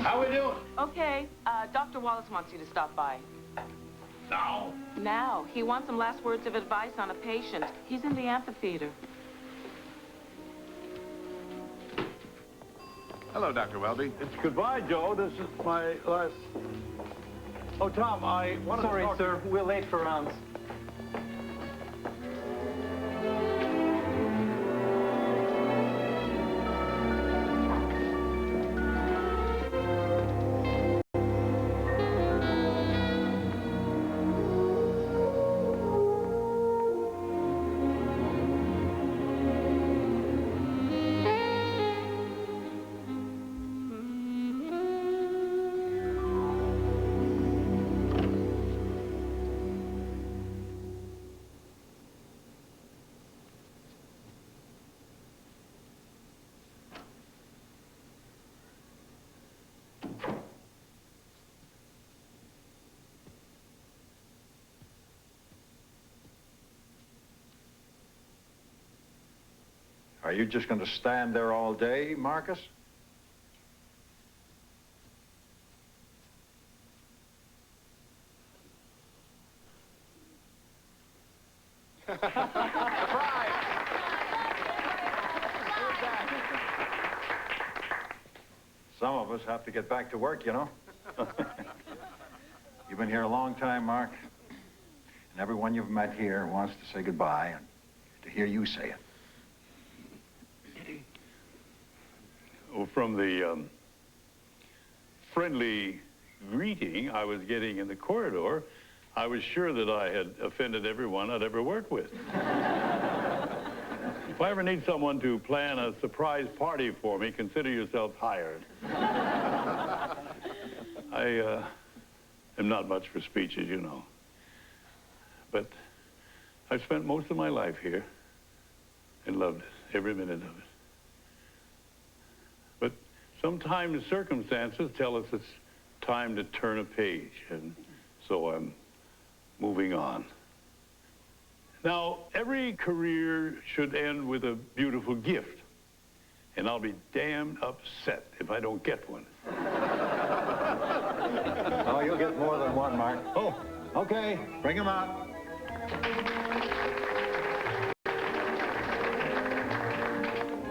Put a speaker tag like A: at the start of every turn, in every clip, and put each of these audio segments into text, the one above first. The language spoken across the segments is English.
A: How we doing?
B: Okay. Dr. Wallace wants you to stop by.
A: Now?
B: Now. He wants some last words of advice on a patient. He's in the amphitheater.
C: Hello, Dr. Welby.
A: It's goodbye, Joe. This is my last... Oh, Tom, I wanted to talk...
D: Sorry, sir. We're late for rounds.
E: Are you just going to stand there all day, Marcus? Some of us have to get back to work, you know. You've been here a long time, Mark. And everyone you've met here wants to say goodbye and to hear you say it.
A: Well, from the friendly greeting I was getting in the corridor, I was sure that I had offended everyone I'd ever worked with. If I ever need someone to plan a surprise party for me, consider yourself hired. I am not much for speeches, you know. But I've spent most of my life here and loved it, every minute of it. But sometimes circumstances tell us it's time to turn a page, and so I'm moving on. Now, every career should end with a beautiful gift, and I'll be damned upset if I don't get one.
E: Oh, you'll get more than one, Mark.
A: Oh.
E: Okay, bring him out.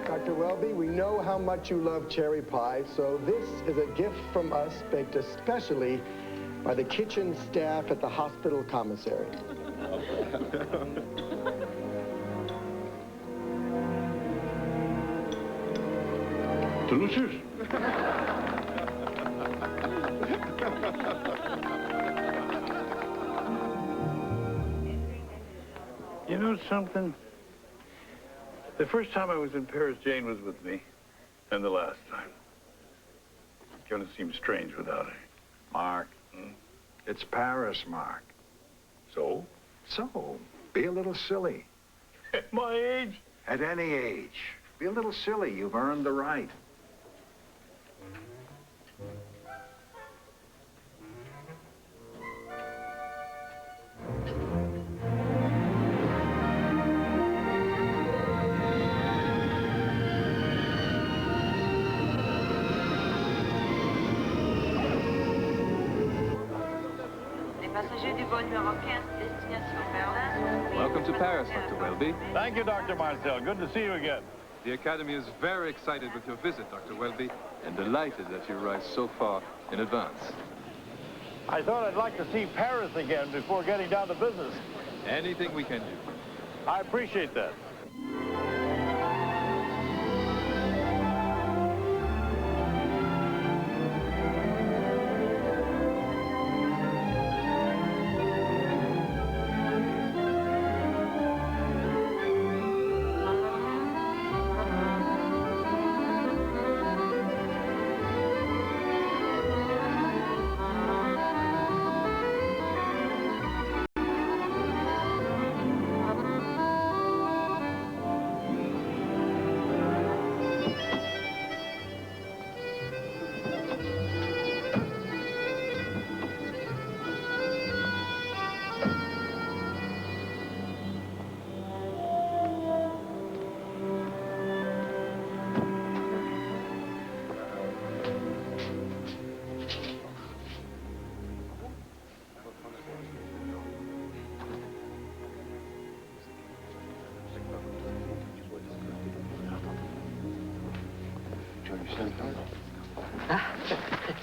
F: Dr. Welby, we know how much you love cherry pie, so this is a gift from us baked especially by the kitchen staff at the hospital commissary.
A: Delicious. You know something? The first time I was in Paris, Jane was with me, and the last time. It's gonna seem strange without her.
E: Mark, it's Paris, Mark.
A: So?
E: So, be a little silly.
A: At my age?
E: At any age. Be a little silly. You've earned the right.
G: Welcome to Paris, Dr. Welby.
A: Thank you, Dr. Marcel. Good to see you again.
G: The Academy is very excited with your visit, Dr. Welby, and delighted that you arrived so far in advance.
A: I thought I'd like to see Paris again before getting down to business.
G: Anything we can do.
A: I appreciate that.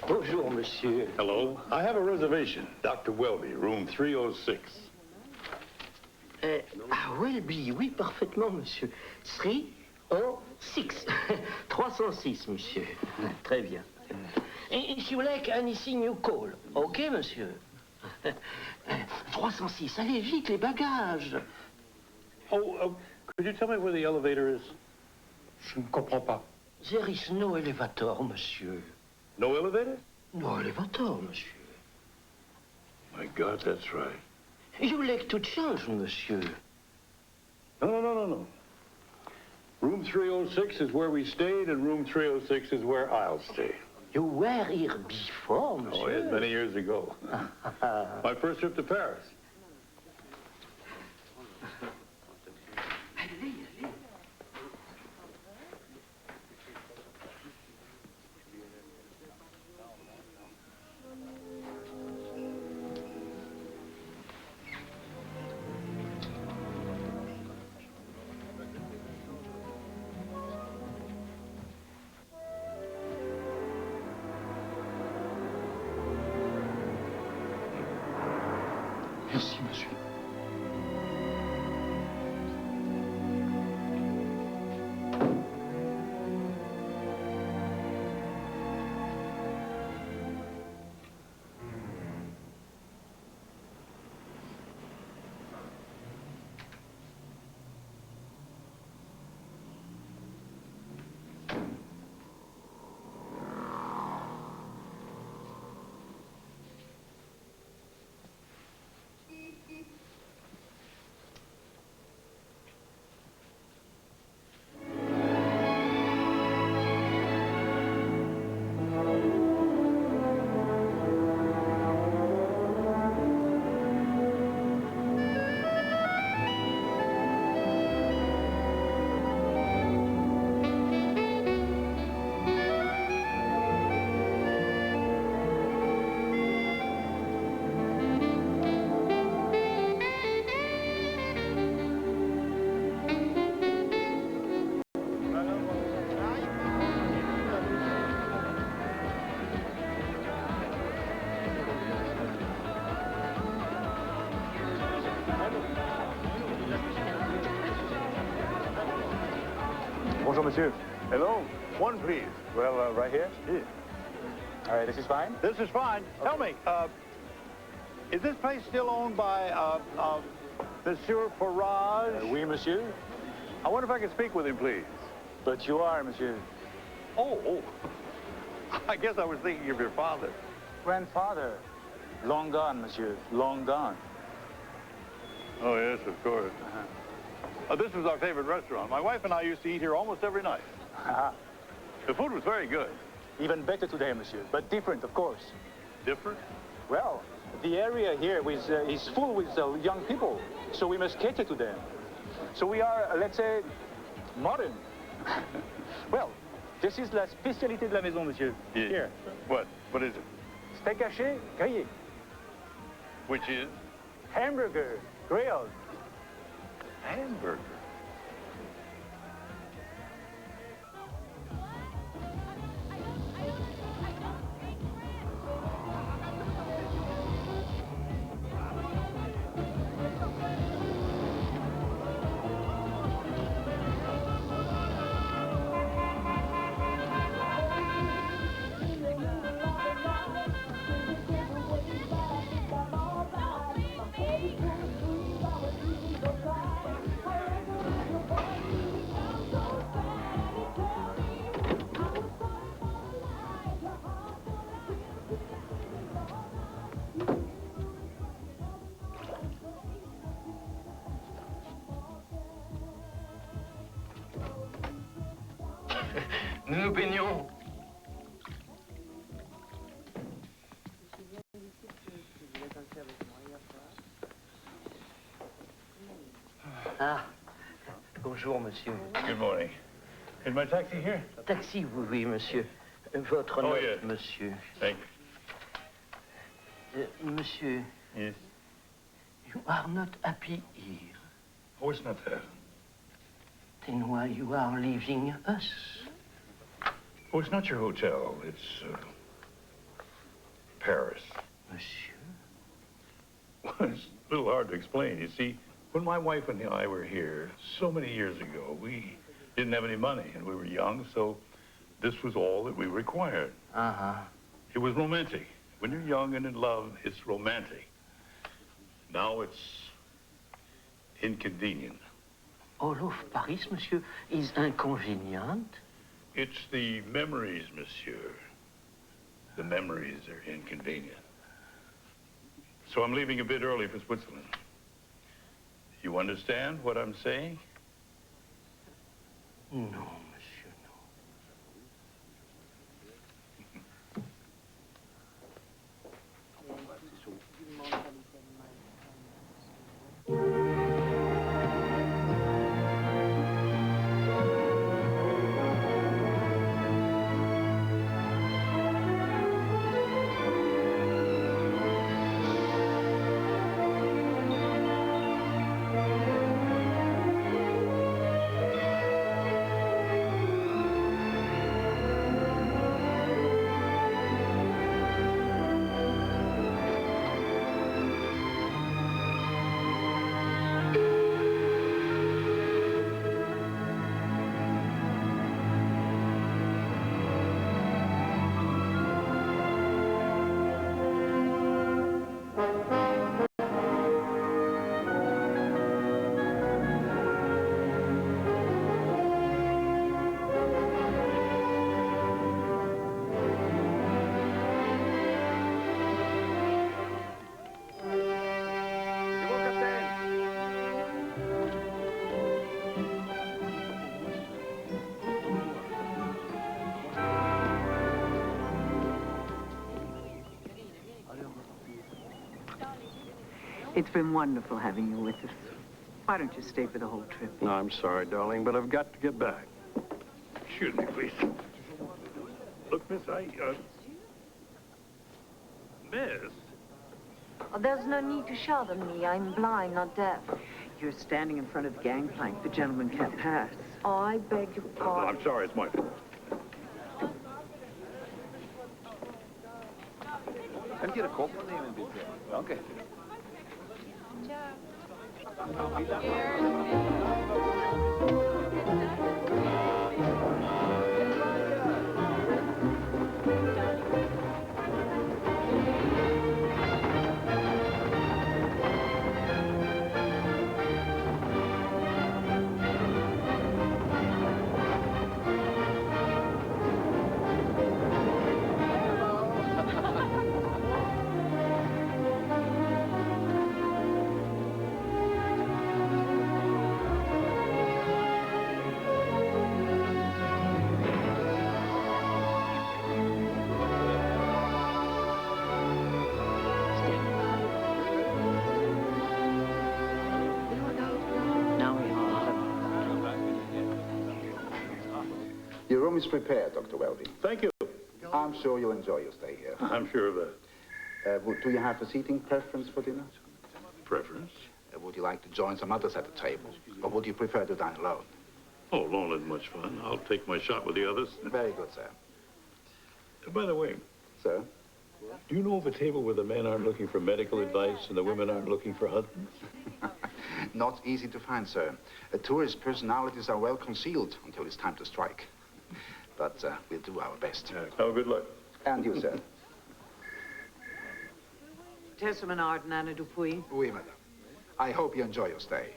C: Bonjour, monsieur.
A: Hello. I have a reservation. Dr. Welby, room 306.
C: Welby, oui, parfaitement, monsieur. 306. 306, monsieur. Très bien. If you like anything, you call. OK, monsieur? 306, allez, vite, les bagages.
A: Oh, could you tell me where the elevator is?
D: Je ne comprends pas.
C: There is no elevator, monsieur.
A: No elevator?
C: No elevator, monsieur.
A: My God, that's right.
C: You like to change, monsieur.
A: No. Room 306 is where we stayed, and room 306 is where I'll stay.
C: You were here before, monsieur.
A: Oh, yes, many years ago. My first trip to Paris.
D: Merci, monsieur.
H: Bonjour, monsieur.
A: Hello. One, please.
H: Well, right here?
A: Yes.
H: All right, this is fine?
A: This is fine. Tell me, is this place still owned by, Monsieur Farage?
H: Oui, monsieur.
A: I wonder if I could speak with him, please.
H: But you are, monsieur.
A: Oh. I guess I was thinking of your father.
H: Grandfather. Long gone, monsieur. Long gone.
A: Oh, yes, of course. This was our favorite restaurant. My wife and I used to eat here almost every night. The food was very good.
H: Even better today, monsieur. But different, of course.
A: Different?
H: Well, the area here is full with young people, so we must cater to them. So we are, let's say, modern. Well, this is la spécialité de la maison, monsieur.
A: Yeah.
H: Here.
A: What? What is it?
H: Steak haché, grillé.
A: Which is?
H: Hamburger, grilled.
A: Hamburger.
C: Nous nous baignons. Ah, bonjour, monsieur.
A: Good morning. Is my taxi here?
C: Taxi, oui, monsieur. Votre note,
A: yes.
C: monsieur.
A: Thank
C: Monsieur,
A: you. Yes.
C: you are not happy here.
A: Oh, it's not that.
C: Then why you are leaving us?
A: Oh, it's not your hotel. It's Paris.
C: Monsieur?
A: Well, it's a little hard to explain. You see, when my wife and I were here so many years ago, we didn't have any money, and we were young, so this was all that we required.
C: Uh-huh.
A: It was romantic. When you're young and in love, it's romantic. Now it's inconvenient.
C: All of Paris, monsieur, is inconvenient.
A: It's the memories, monsieur. The memories are inconvenient. So I'm leaving a bit early for Switzerland. You understand what I'm saying?
C: No, monsieur, no.
I: It's been wonderful having you with us. Why don't you stay for the whole trip?
J: No, I'm sorry, darling, but I've got to get back.
A: Excuse me, please. Look, miss, Miss?
K: Oh, there's no need to shout at me. I'm blind, not deaf.
I: You're standing in front of the gangplank. The gentleman can't pass.
K: Oh, I beg your pardon.
A: I'm sorry, it's my fault.
G: Kan je de kop nemen, bitte? Danke.
E: Your room is prepared, Dr. Welby.
A: Thank you.
E: I'm sure you'll enjoy your stay here.
A: I'm sure of that.
E: Do you have a seating preference for dinner?
A: Preference?
E: Would you like to join some others at the table? Or would you prefer to dine alone?
A: Oh, alone isn't much fun. I'll take my shot with the others.
E: Very good, sir.
A: By the way,
E: Sir?
A: do you know of a table where the men aren't looking for medical advice and the women aren't looking for husbands?
E: Not easy to find, sir. Tourist personalities are well concealed until it's time to strike. But we'll do our best.
A: Oh, good luck.
E: And you, sir?
I: Tessa Menard and Anna Dupuy.
E: Oui, madame. I hope you enjoy your stay.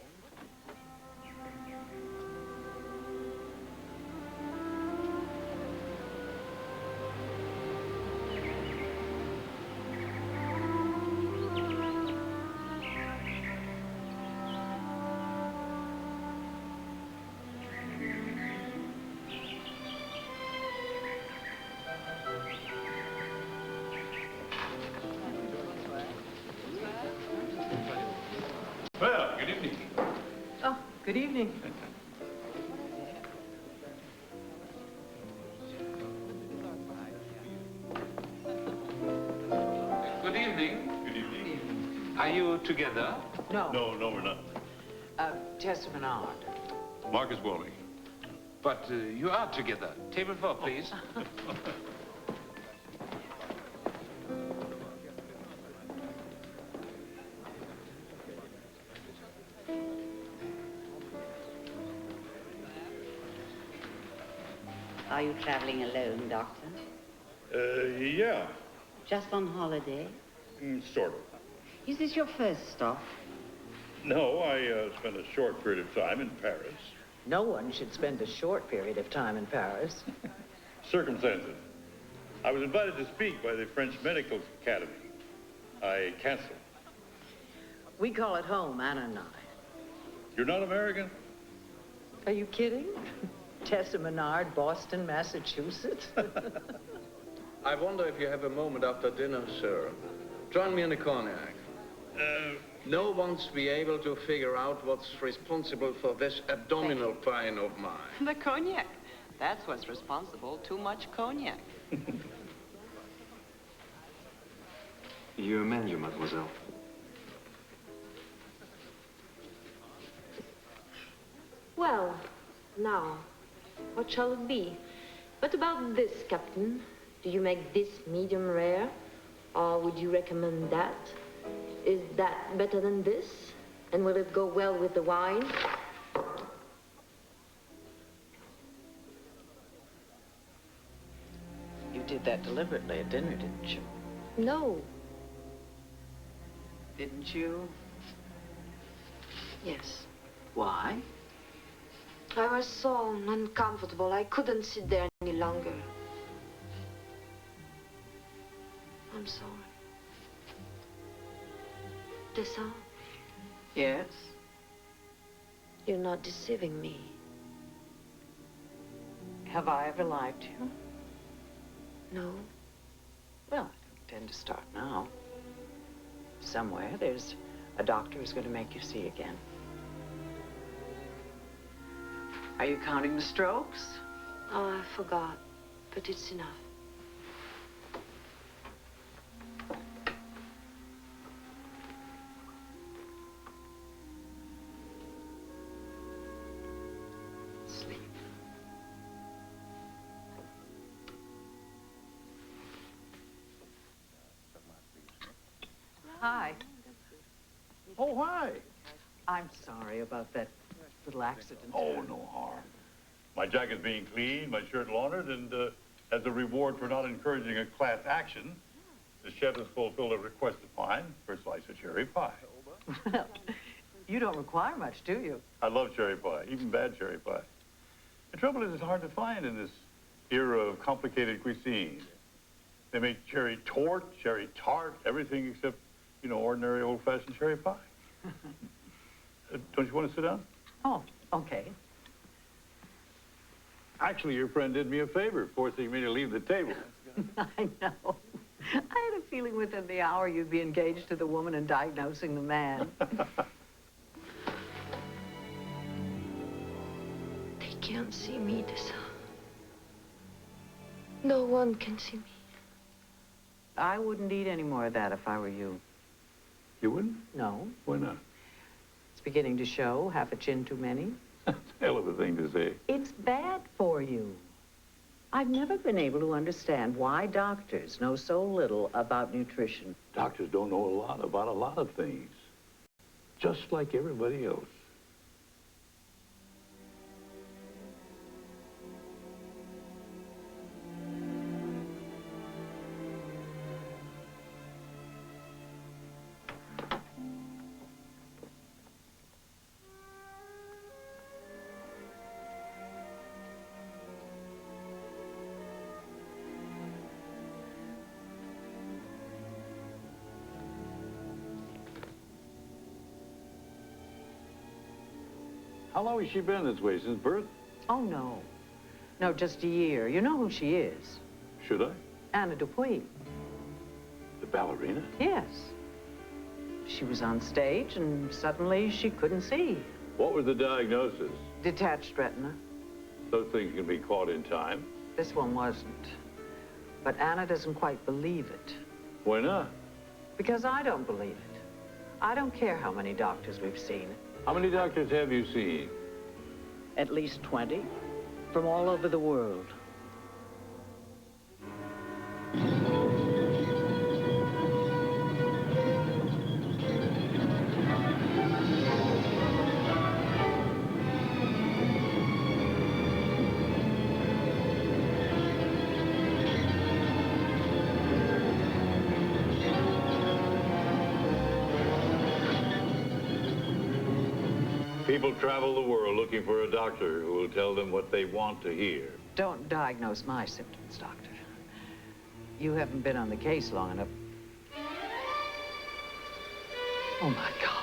A: Well, good evening.
I: Oh, good evening.
L: Good evening.
A: Good evening.
L: Are you together?
I: No.
A: No, we're not.
I: Tessa Menard.
A: Marcus Welby.
L: But you are together. Table 4, please.
M: Are you traveling alone, Doctor?
A: Yeah,
M: Just on holiday?
A: sort of.
M: Is this your first stop?
A: No, I spent a short period of time in Paris.
I: No one should spend a short period of time in Paris.
A: Circumstances. I was invited to speak by the French Medical Academy. I canceled.
I: We call it home, Anna and I.
A: You're not American?
I: Are you kidding? Tessa Menard, Boston, Massachusetts.
N: I wonder if you have a moment after dinner, sir. Join me in a cognac. No one's be able to figure out what's responsible for this abdominal pain of mine.
B: The cognac. That's what's responsible. Too much cognac.
G: Your menu, mademoiselle.
K: Well, now, what shall it be? What about this, Captain? Do you make this medium rare? Or would you recommend that? Is that better than this? And will it go well with the wine?
I: You did that deliberately at dinner, didn't you?
K: No.
I: Didn't you?
K: Yes.
I: Why?
K: I was so uncomfortable. I couldn't sit there any longer. I'm sorry. Tessa,
I: Yes.
K: you're not deceiving me.
I: Have I ever lied to you?
K: No?
I: Well, I don't intend to start now. Somewhere there's a doctor who's going to make you see again. Are you counting the strokes?
K: Oh, I forgot. But it's enough.
I: Sleep. Hi.
A: Oh, hi.
I: I'm sorry about that little accident.
A: Oh, no harm. My jacket's being cleaned, my shirt laundered, and as a reward for not encouraging a class action, the chef has fulfilled a request of mine for a slice of cherry pie.
I: Well, you don't require much, do you?
A: I love cherry pie, even bad cherry pie. The trouble is it's hard to find in this era of complicated cuisine. They make cherry torte, cherry tart, everything except, you know, ordinary old-fashioned cherry pie. Don't you want to sit down?
I: Oh, okay.
A: Actually, your friend did me a favor, forcing me to leave the table.
I: I know. I had a feeling within the hour you'd be engaged to the woman and diagnosing the man.
K: They can't see me, Tessa. No one can see me.
I: I wouldn't eat any more of that if I were you.
A: You wouldn't?
I: No.
A: Why not?
I: It's beginning to show. Half a chin too many.
A: Hell of a thing to say.
I: It's bad for you. I've never been able to understand why doctors know so little about nutrition.
A: Doctors don't know a lot about a lot of things. Just like everybody else. How long has she been this way, since birth?
I: Oh, no. No, just a year. You know who she is.
A: Should I?
I: Anna Dupuy.
A: The ballerina?
I: Yes. She was on stage, and suddenly she couldn't see.
A: What was the diagnosis?
I: Detached retina.
A: Those things can be caught in time.
I: This one wasn't. But Anna doesn't quite believe it.
A: Why not?
I: Because I don't believe it. I don't care how many doctors we've seen.
A: How many doctors have you seen?
I: At least 20. from all over the world.
A: People travel the world looking for a doctor who will tell them what they want to hear.
I: Don't diagnose my symptoms, doctor. You haven't been on the case long enough. Oh, my God.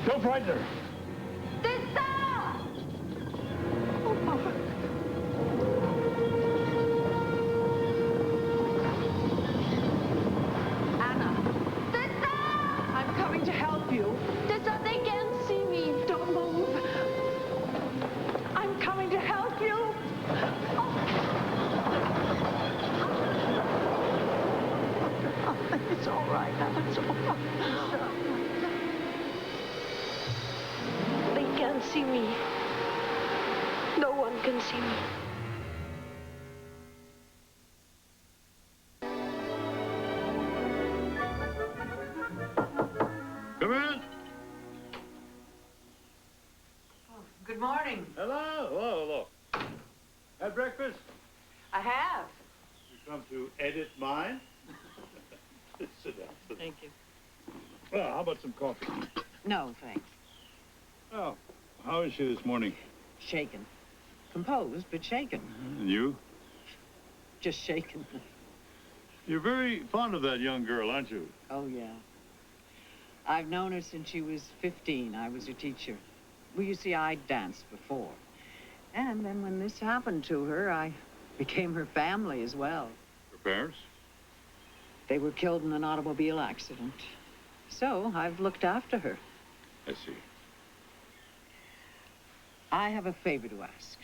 A: Don't frighten her.
I: I'm coming to help you.
K: Tessa, they can't see me.
I: Don't move. I'm coming to help you. Oh, it's all right now. It's all right.
K: They can't see me. No one can see me.
A: Come in.
I: Good morning.
A: Hello, hello, hello. Had breakfast?
I: I have.
A: You come to edit mine? Sit down. Sit down.
I: Thank you.
A: Well, how about some coffee?
I: No, thanks.
A: Oh, how is she this morning?
I: Shaken. Composed, but shaken.
A: And you?
I: Just shaken.
A: You're very fond of that young girl, aren't you?
I: Oh, yeah. I've known her since she was 15. I was her teacher. Well, you see, I'd danced before. And then when this happened to her, I became her family as well.
A: Her parents?
I: They were killed in an automobile accident. So I've looked after her.
A: I see.
I: I have a favor to ask.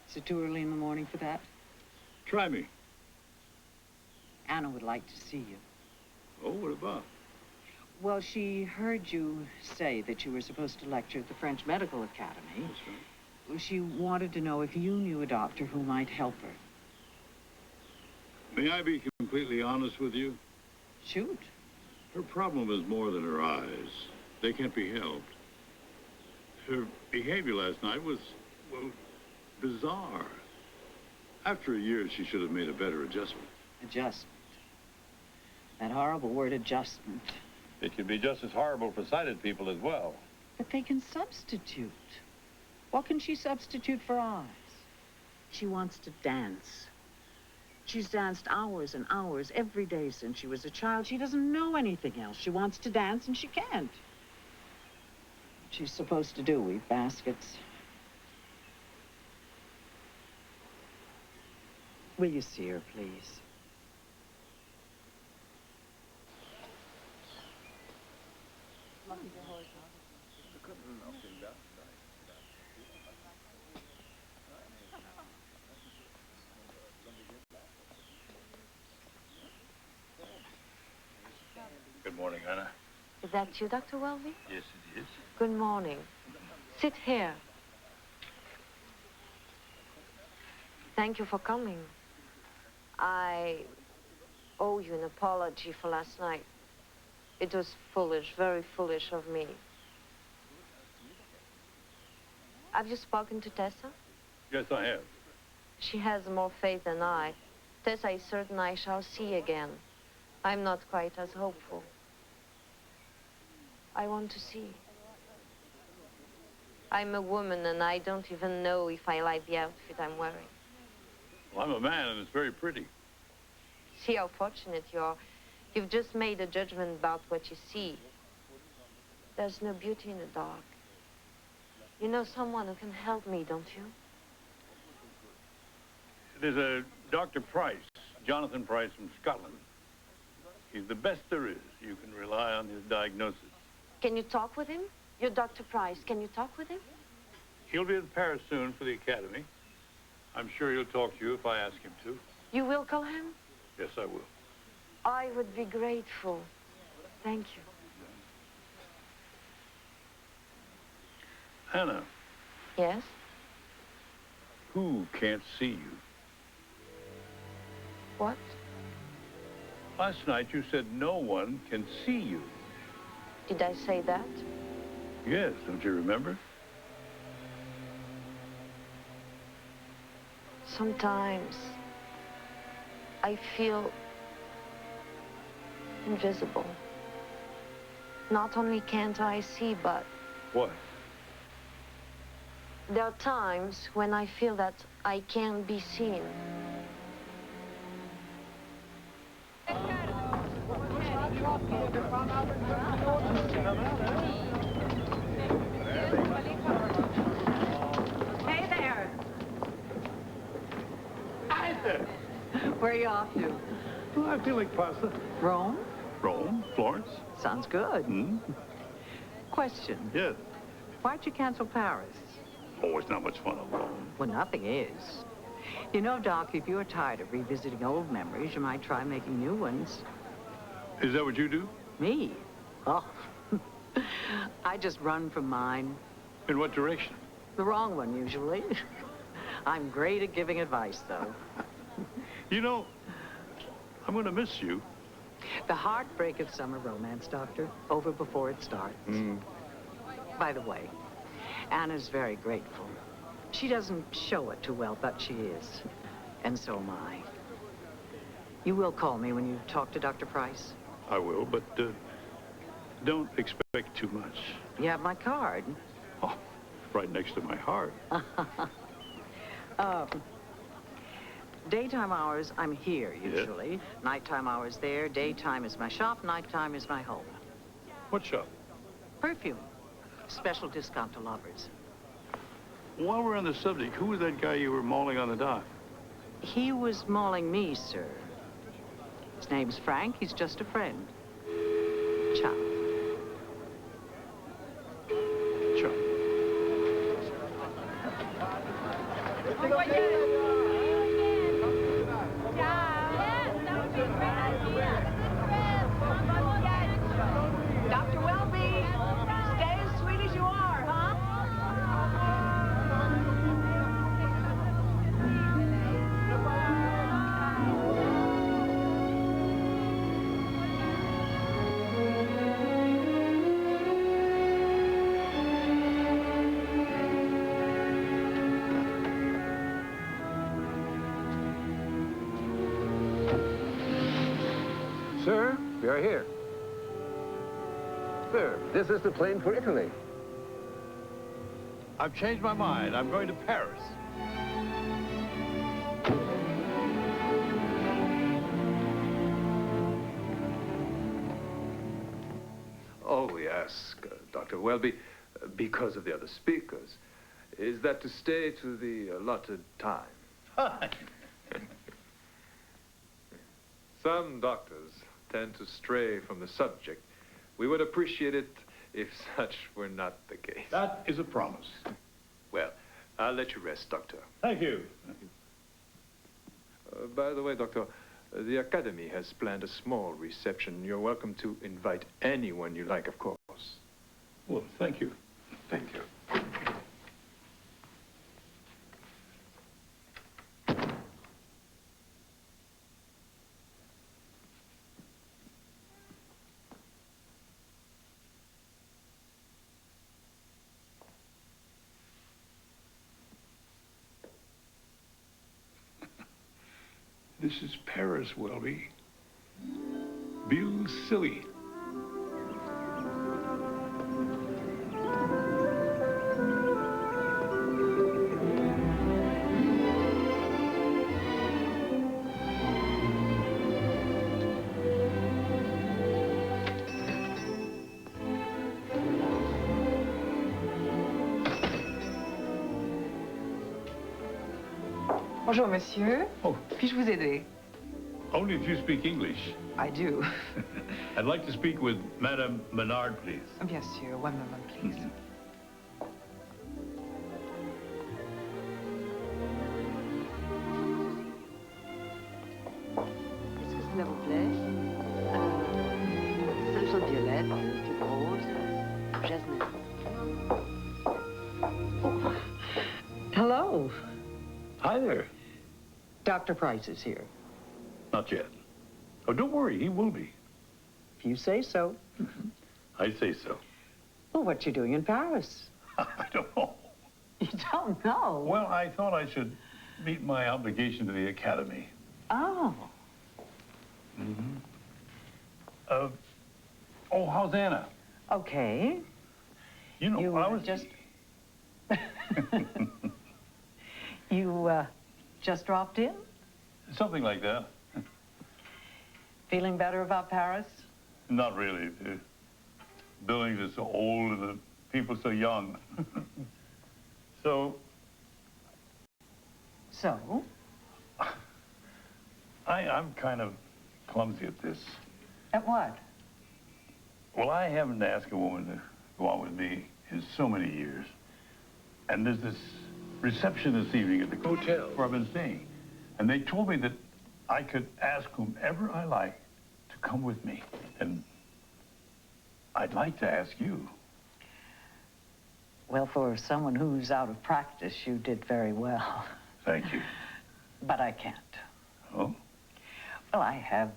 I: Is it too early in the morning for that?
A: Try me.
I: Anna would like to see you.
A: Oh, what about?
I: Well, she heard you say that you were supposed to lecture at the French Medical Academy.
A: That's right.
I: Well, she wanted to know if you knew a doctor who might help her.
A: May I be completely honest with you?
I: Shoot.
A: Her problem is more than her eyes. They can't be helped. Her behavior last night was, well, bizarre. After a year, she should have made a better adjustment.
I: Adjustment. That horrible word, adjustment.
A: It can be just as horrible for sighted people as well.
I: But they can substitute. What can she substitute for eyes? She wants to dance. She's danced hours and hours every day since she was a child. She doesn't know anything else. She wants to dance and she can't. She's supposed to do weave baskets. Will you see her, please?
A: Good morning, Anna.
K: Is that you, Dr. Welby?
A: Yes, it is.
K: Good morning. Sit here. Thank you for coming. I owe you an apology for last night. It was foolish, very foolish of me. Have you spoken to Tessa?
A: Yes, I have.
K: She has more faith than I. Tessa is certain I shall see again. I'm not quite as hopeful. I want to see. I'm a woman and I don't even know if I like the outfit I'm wearing.
A: Well, I'm a man and it's very pretty.
K: See how fortunate you are. You've just made a judgment about what you see. There's no beauty in the dark. You know someone who can help me, don't you?
A: There's a Dr. Price, Jonathan Price from Scotland. He's the best there is. You can rely on his diagnosis.
K: Can you talk with him? You're Dr. Price. Can you talk with him?
A: He'll be in Paris soon for the academy. I'm sure he'll talk to you if I ask him to.
K: You will call him?
A: Yes, I will.
K: I would be grateful. Thank you.
A: Anna.
K: Yes?
A: Who can't see you?
K: What?
A: Last night you said no one can see you.
K: Did I say that?
A: Yes, don't you remember?
K: Sometimes I feel invisible. Not only can't I see, but
A: What?
K: there are times when I feel that I can't be seen.
I: Hey there. Where are you off to?
A: Well, I feel like pasta.
I: Rome?
A: Rome? Florence?
I: Sounds good. Question.
A: Yes.
I: Why'd you cancel Paris?
A: Oh, it's not much fun alone.
I: Well, nothing is. You know, Doc, if you're tired of revisiting old memories, you might try making new ones.
A: Is that what you do?
I: Me? Oh. I just run from mine.
A: In what direction?
I: The wrong one, usually. I'm great at giving advice, though.
A: You know, I'm going to miss you.
I: The heartbreak of summer romance, Doctor, over before it starts. By the way, Anna's very grateful. She doesn't show it too well, but she is. And so am I. You will call me when you talk to Dr. Price?
A: I will, but don't expect too much.
I: You have my card.
A: Oh, right next to my heart.
I: Daytime hours, I'm here, usually. Yes. Nighttime hours there. Daytime is my shop. Nighttime is my home.
A: What shop?
I: Perfume. Special discount to lovers.
A: While we're on the subject, who was that guy you were mauling on the dock?
I: He was mauling me, sir. His name's Frank. He's just a friend. Ciao.
A: Ciao.
I: Dr. Welby, stay as sweet as you are, huh?
J: Sir, we are here. Sir, this is the plane for Italy.
A: I've changed my mind. I'm going to Paris.
G: All we ask, Dr. Welby, because of the other speakers, is that to stay to the allotted time. Some doctors tend to stray from the subject. We would appreciate it if such were not the case.
A: That is a promise.
G: Well, I'll let you rest, Doctor.
A: Thank you.
G: By the way, Doctor, the Academy has planned a small reception. You're welcome to invite anyone you like, of course.
A: Well, thank you.
G: Thank you.
A: This is Paris, Welby. Bill Silly.
O: Bonjour, monsieur.
A: Oh.
O: Puis-je vous aider?
A: Only if you speak English.
O: I do.
A: I'd like to speak with Madame Menard, please.
O: Bien sûr. One moment, please.
M: Est-ce que cela vous plaît? Celles sont violettes, du rose, jasmin.
I: Hello.
A: Hi there.
I: Dr. Price is here.
A: Not yet. Oh, don't worry, he will be.
I: If you say so.
A: I say so.
I: Well, what you doing in Paris?
A: I don't know.
I: You don't know?
A: Well, I thought I should meet my obligation to the Academy.
I: Oh.
A: Mm-hmm. Oh, how's Anna?
I: Okay.
A: You know, I was
I: just... You, just dropped in?
A: Something like that.
I: Feeling better about Paris?
A: Not really. The buildings are so old and the people so young. So? I'm kind of clumsy at this.
I: At what?
A: Well, I haven't asked a woman to go out with me in so many years. And there's this reception this evening at the hotel where I've been staying. And they told me that I could ask whomever I like to come with me. And I'd like to ask you.
I: Well, for someone who's out of practice, you did very well.
A: Thank you.
I: But I can't.
A: Oh?
I: Well, I have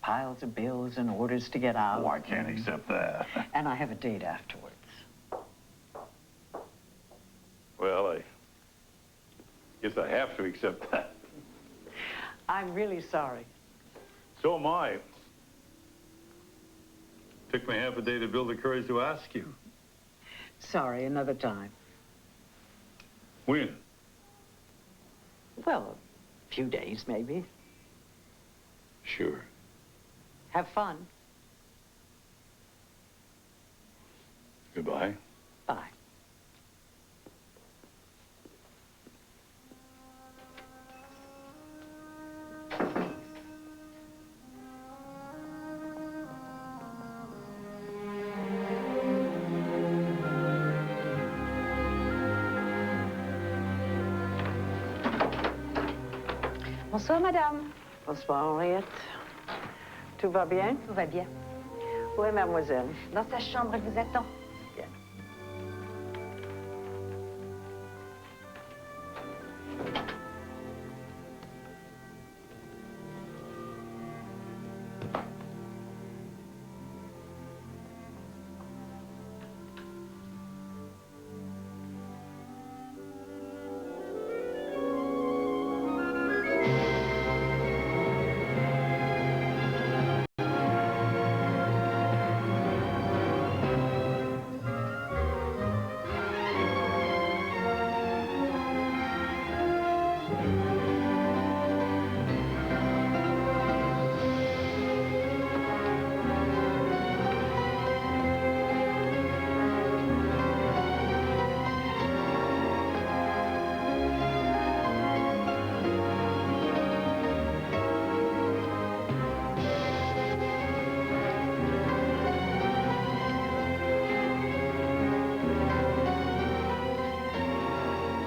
I: piles of bills and orders to get out.
A: Oh, I can't accept that.
I: And I have a date afterwards.
A: Well, I guess I have to accept that.
I: I'm really sorry.
A: So am I. Took me half a day to build the courage to ask you.
I: Sorry, another time.
A: When?
I: Well, a few days, maybe.
A: Sure.
I: Have fun.
A: Goodbye.
I: Bye.
P: Bonsoir, madame.
I: Bonsoir, Henriette. Tout va bien?
P: Tout va bien.
I: Où est mademoiselle?
P: Dans sa chambre, elle vous attend.
I: Bien.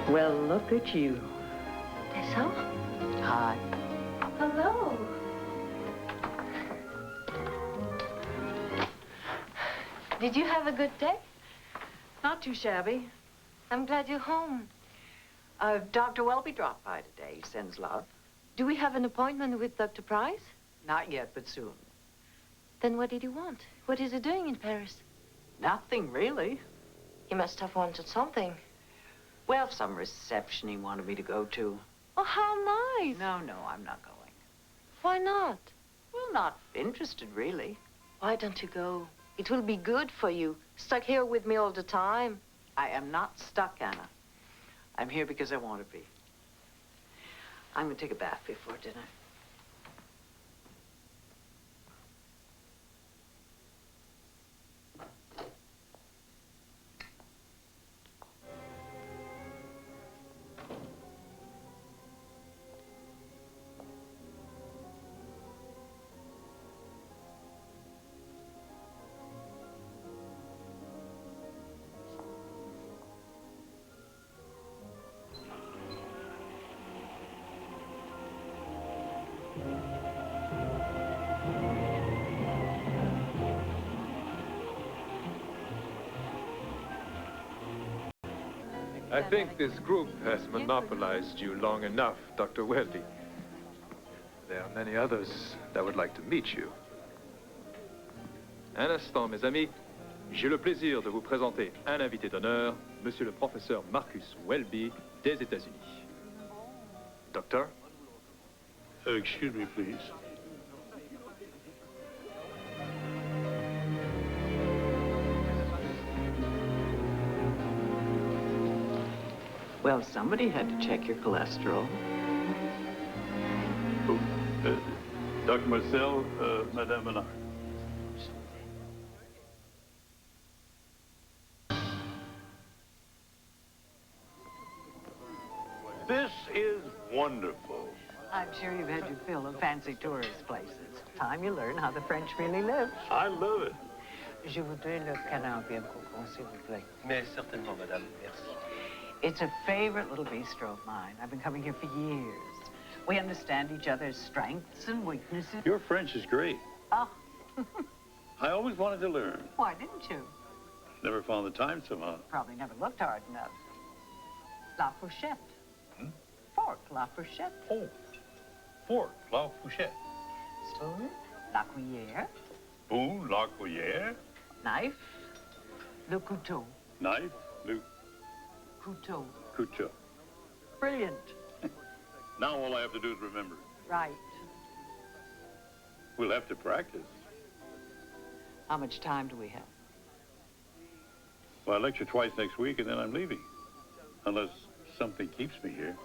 I: Well, look at you.
K: Tessa?
I: Hi.
K: Hello. Did you have a good day?
I: Not too shabby.
K: I'm glad you're home.
I: Dr. Welby dropped by today. He sends love.
K: Do we have an appointment with Dr. Price?
I: Not yet, but soon.
K: Then what did he want? What is he doing in Paris?
I: Nothing, really.
K: He must have wanted something.
I: Well, some reception he wanted me to go to.
K: Oh, how nice.
I: No, I'm not going.
K: Why not?
I: Well, not interested, really.
K: Why don't you go? It will be good for you. Stuck here with me all the time.
I: I am not stuck, Anna. I'm here because I want to be. I'm going to take a bath before dinner.
G: I think this group has monopolized you long enough, Dr. Welby. There are many others that would like to meet you. Un instant, mes amis. J'ai le plaisir de vous présenter un invité d'honneur, Monsieur le professeur Marcus Welby des États-Unis. Doctor?
A: Excuse me, please.
I: Well, somebody had to check your cholesterol.
A: Dr. Marcel, Madame Menard. This is wonderful.
I: I'm sure you've had your fill of fancy tourist places. Time you learn how the French really live.
A: I love it.
I: Je voudrais le canard bien croquant, s'il vous plaît.
C: Mais certainement, madame. Merci.
I: It's a favorite little bistro of mine. I've been coming here for years. We understand each other's strengths and weaknesses.
A: Your French is great.
I: Oh.
A: I always wanted to learn.
I: Why didn't you?
A: Never found the time somehow.
I: Probably never looked hard enough. La fourchette. Fork, la fourchette.
A: Oh, fork, la fourchette.
I: Spoon, la cuillère.
A: Spoon, la cuillère.
I: Knife, le couteau.
A: Knife, le
I: Couteau.
A: couteau.
I: Brilliant.
A: Now all I have to do is remember it.
I: Right.
A: We'll have to practice.
I: How much time do we have?
A: Well, I lecture twice next week, and then I'm leaving. Unless something keeps me here.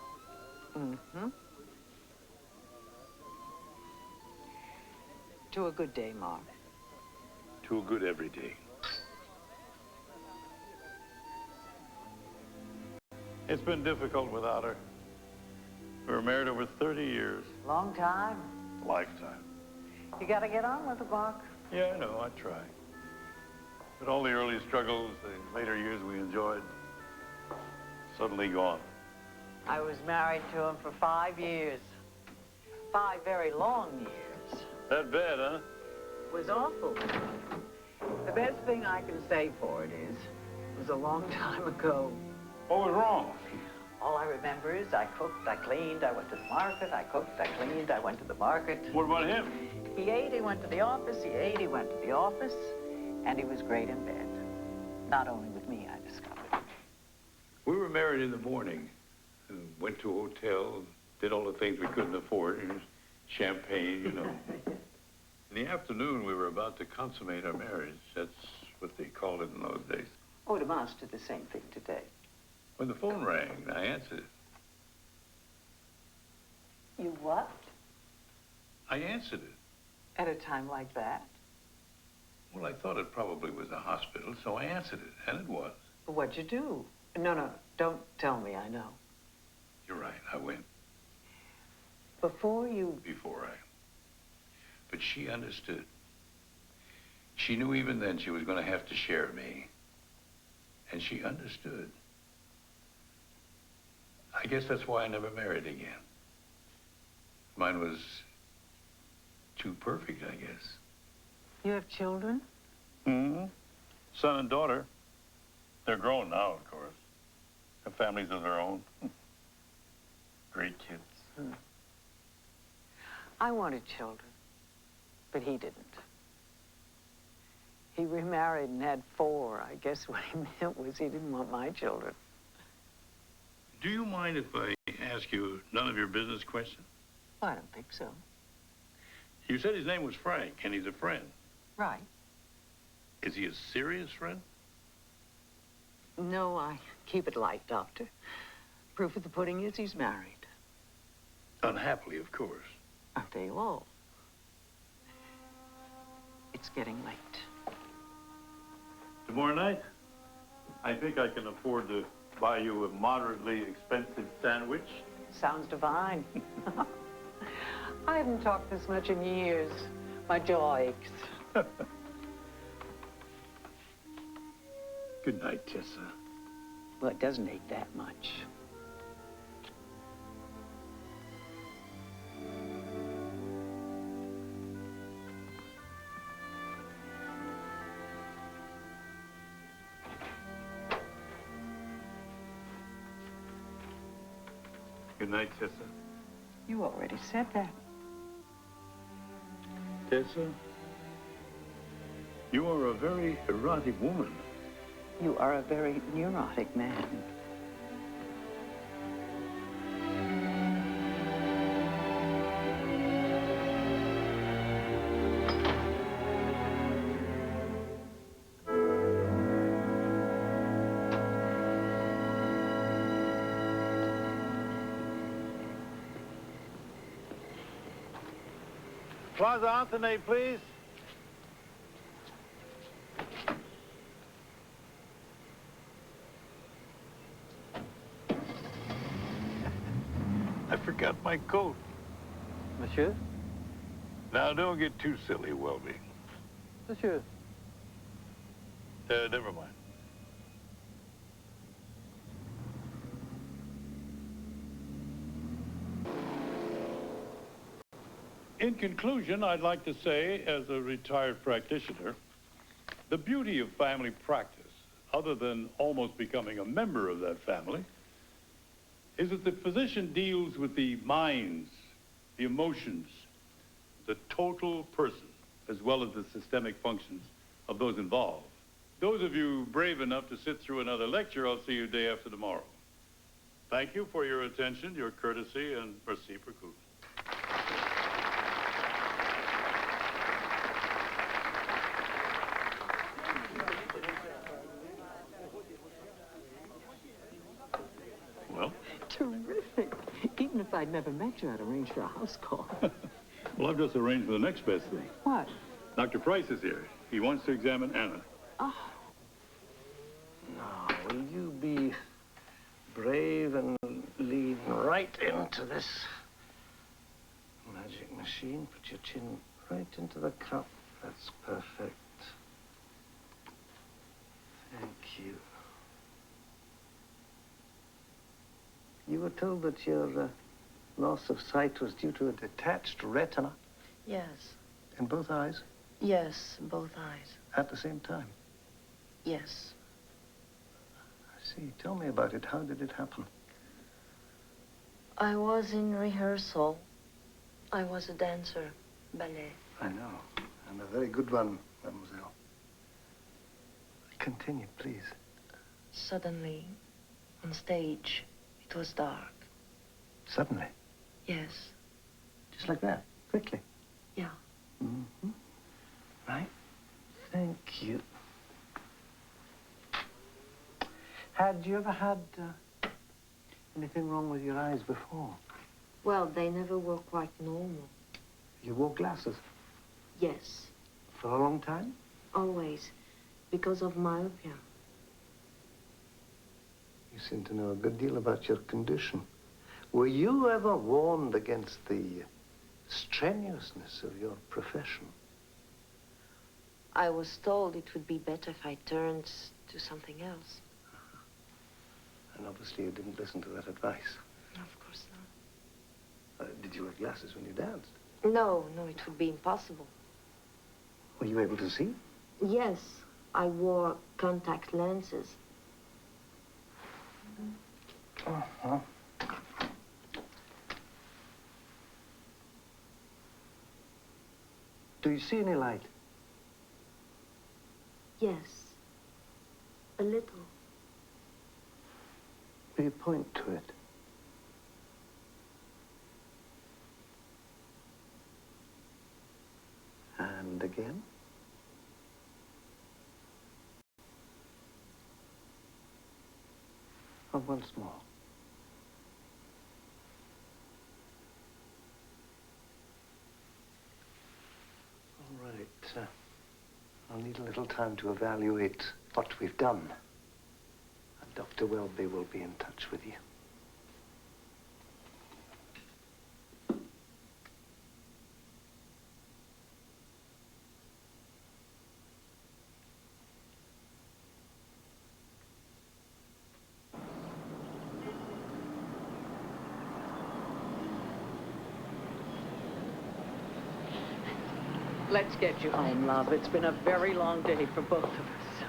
I: Mm-hmm. To a good day, Mark.
A: To a good every day. It's been difficult without her. We were married over 30 years.
I: Long time.
A: Lifetime.
I: You gotta get on with it, Mark.
A: Yeah, I know, I try. But all the early struggles, the later years we enjoyed, suddenly gone.
I: I was married to him for 5 years. 5 very long years.
A: That bad, huh?
I: It was awful. The best thing I can say for it is, it was a long time ago.
A: What was wrong?
I: All I remember is I cooked, I cleaned, I went to the market, I cooked, I cleaned, I went to the market.
A: What about him?
I: He ate, he went to the office, he ate, he went to the office, and he was great in bed. Not only with me, I discovered.
A: We were married in the morning. Went to a hotel, did all the things we couldn't afford. Champagne, you know. In the afternoon, we were about to consummate our marriage. That's what they called it in those days.
I: Oh, it amounts to the same thing today.
A: When the phone rang, I answered it.
I: You what?
A: I answered it.
I: At a time like that?
A: Well, I thought it probably was a hospital, so I answered it, and it was.
I: What'd you do? No, don't tell me, I know.
A: You're right, I went.
I: Before I.
A: But she understood. She knew even then she was going to have to share me. And she understood. I guess that's why I never married again. Mine was too perfect, I guess.
I: You have children?
A: Mm-hmm. Son and daughter. They're grown now, of course. Have families of their own. Great kids.
I: I wanted children, but he didn't. He remarried and had 4. I guess what he meant was he didn't want my children.
A: Do you mind if I ask you none of your business questions?
I: I don't think so.
A: You said his name was Frank, and he's a friend.
I: Right.
A: Is he a serious friend?
I: No, I keep it light, Doctor. Proof of the pudding is he's married.
A: Unhappily, of course.
I: Aren't they all? It's getting late.
A: Tomorrow night, I think I can afford to buy you a moderately expensive sandwich.
I: Sounds divine. I haven't talked this much in years. My jaw aches.
A: Good night, Tessa.
I: Well, it doesn't ache that much.
A: Good night, Tessa.
I: You already said that.
A: Tessa, you are a very erotic woman.
I: You are a very neurotic man.
A: Plaza Anthony, please. I forgot my coat.
Q: Monsieur?
A: Now, don't get too silly, Welby.
Q: Monsieur?
A: Never mind. In conclusion, I'd like to say, as a retired practitioner, the beauty of family practice, other than almost becoming a member of that family, is that the physician deals with the minds, the emotions, the total person, as well as the systemic functions of those involved. Those of you brave enough to sit through another lecture, I'll see you day after tomorrow. Thank you for your attention, your courtesy, and merci beaucoup. Well?
I: Terrific. Even if I'd never met you, I'd arrange for a house call.
A: Well, I've just arranged for the next best thing.
I: What?
A: Dr. Price is here. He wants to examine Anna.
I: Oh.
C: Now, will you be brave and lean right into this magic machine? Put your chin right into the cup. That's perfect. Thank you. You were told that your loss of sight was due to a detached retina
K: Yes.
C: in both eyes
K: Yes, both eyes.
C: at the same time.
K: Yes.
C: I see. Tell me about it. How did it happen?
K: I was in rehearsal. I was a dancer, ballet.
C: I know. And a very good one, mademoiselle. Continue, please.
K: Suddenly, on stage, it was dark.
C: Suddenly?
K: Yes.
C: Just like that? Quickly?
K: Yeah.
C: Mm-hmm. Right. Thank you. Had you ever had anything wrong with your eyes before?
K: Well, they never were quite normal.
C: You wore glasses?
K: Yes.
C: For a long time?
K: Always. Because of myopia.
C: You seem to know a good deal about your condition. Were you ever warned against the strenuousness of your profession?
K: I was told it would be better if I turned to something else.
C: And obviously you didn't listen to that advice.
K: Of course not.
C: Did you wear glasses when you danced?
K: No, it would be impossible.
C: Were you able to see?
K: Yes, I wore contact lenses.
C: Uh-huh. Do you see any light?
K: Yes, a little.
C: Will you point to it? And again? And once more. All right. I'll need a little time to evaluate what we've done. And Dr. Welby will be in touch with you.
I: Let's get you home, love. It's been a very long day for both of us.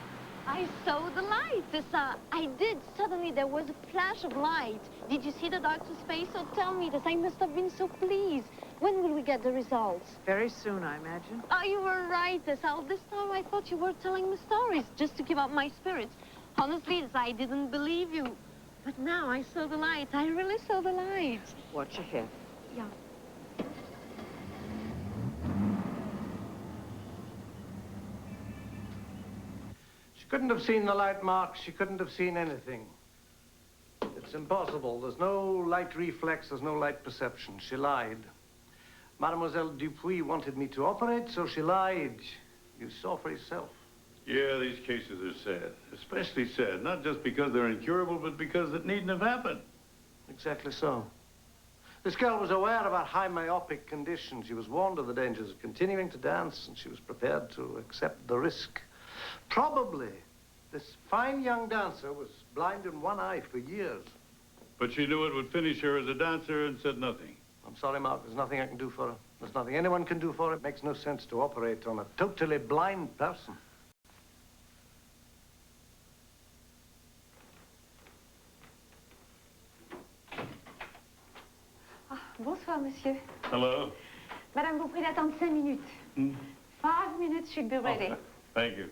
P: I
K: I saw the light, Tessa. I did. Suddenly there was a flash of light. Did you see the doctor's face? Oh, tell me, Tessa. I must have been so pleased. When will we get the results?
I: Very soon, I imagine.
K: Oh, you were right, Tessa. All this time I thought you were telling me stories just to keep up my spirits. Honestly, Tessa, I didn't believe you. But now I saw the light. I really saw the light.
I: Watch your head.
K: Yeah.
C: She couldn't have seen the light, Mark. She couldn't have seen anything. It's impossible. There's no light reflex. There's no light perception. She lied. Mademoiselle Dupuis wanted me to operate, so she lied. You saw for yourself.
A: Yeah, these cases are sad. Especially sad, not just because they're incurable, but because it needn't have happened.
C: Exactly so. This girl was aware of her high myopic condition. She was warned of the dangers of continuing to dance, and she was prepared to accept the risk. Probably, this fine young dancer was blind in one eye for years.
A: But she knew it would finish her as a dancer and said nothing.
C: I'm sorry, Mark. There's nothing I can do for her. There's nothing anyone can do for her. It makes no sense to operate on a totally blind person.
P: Bonsoir, monsieur.
A: Hello.
P: Madame vous prie d'attendre 5 minutes. 5 minutes, she'll be ready.
A: Oh, thank you.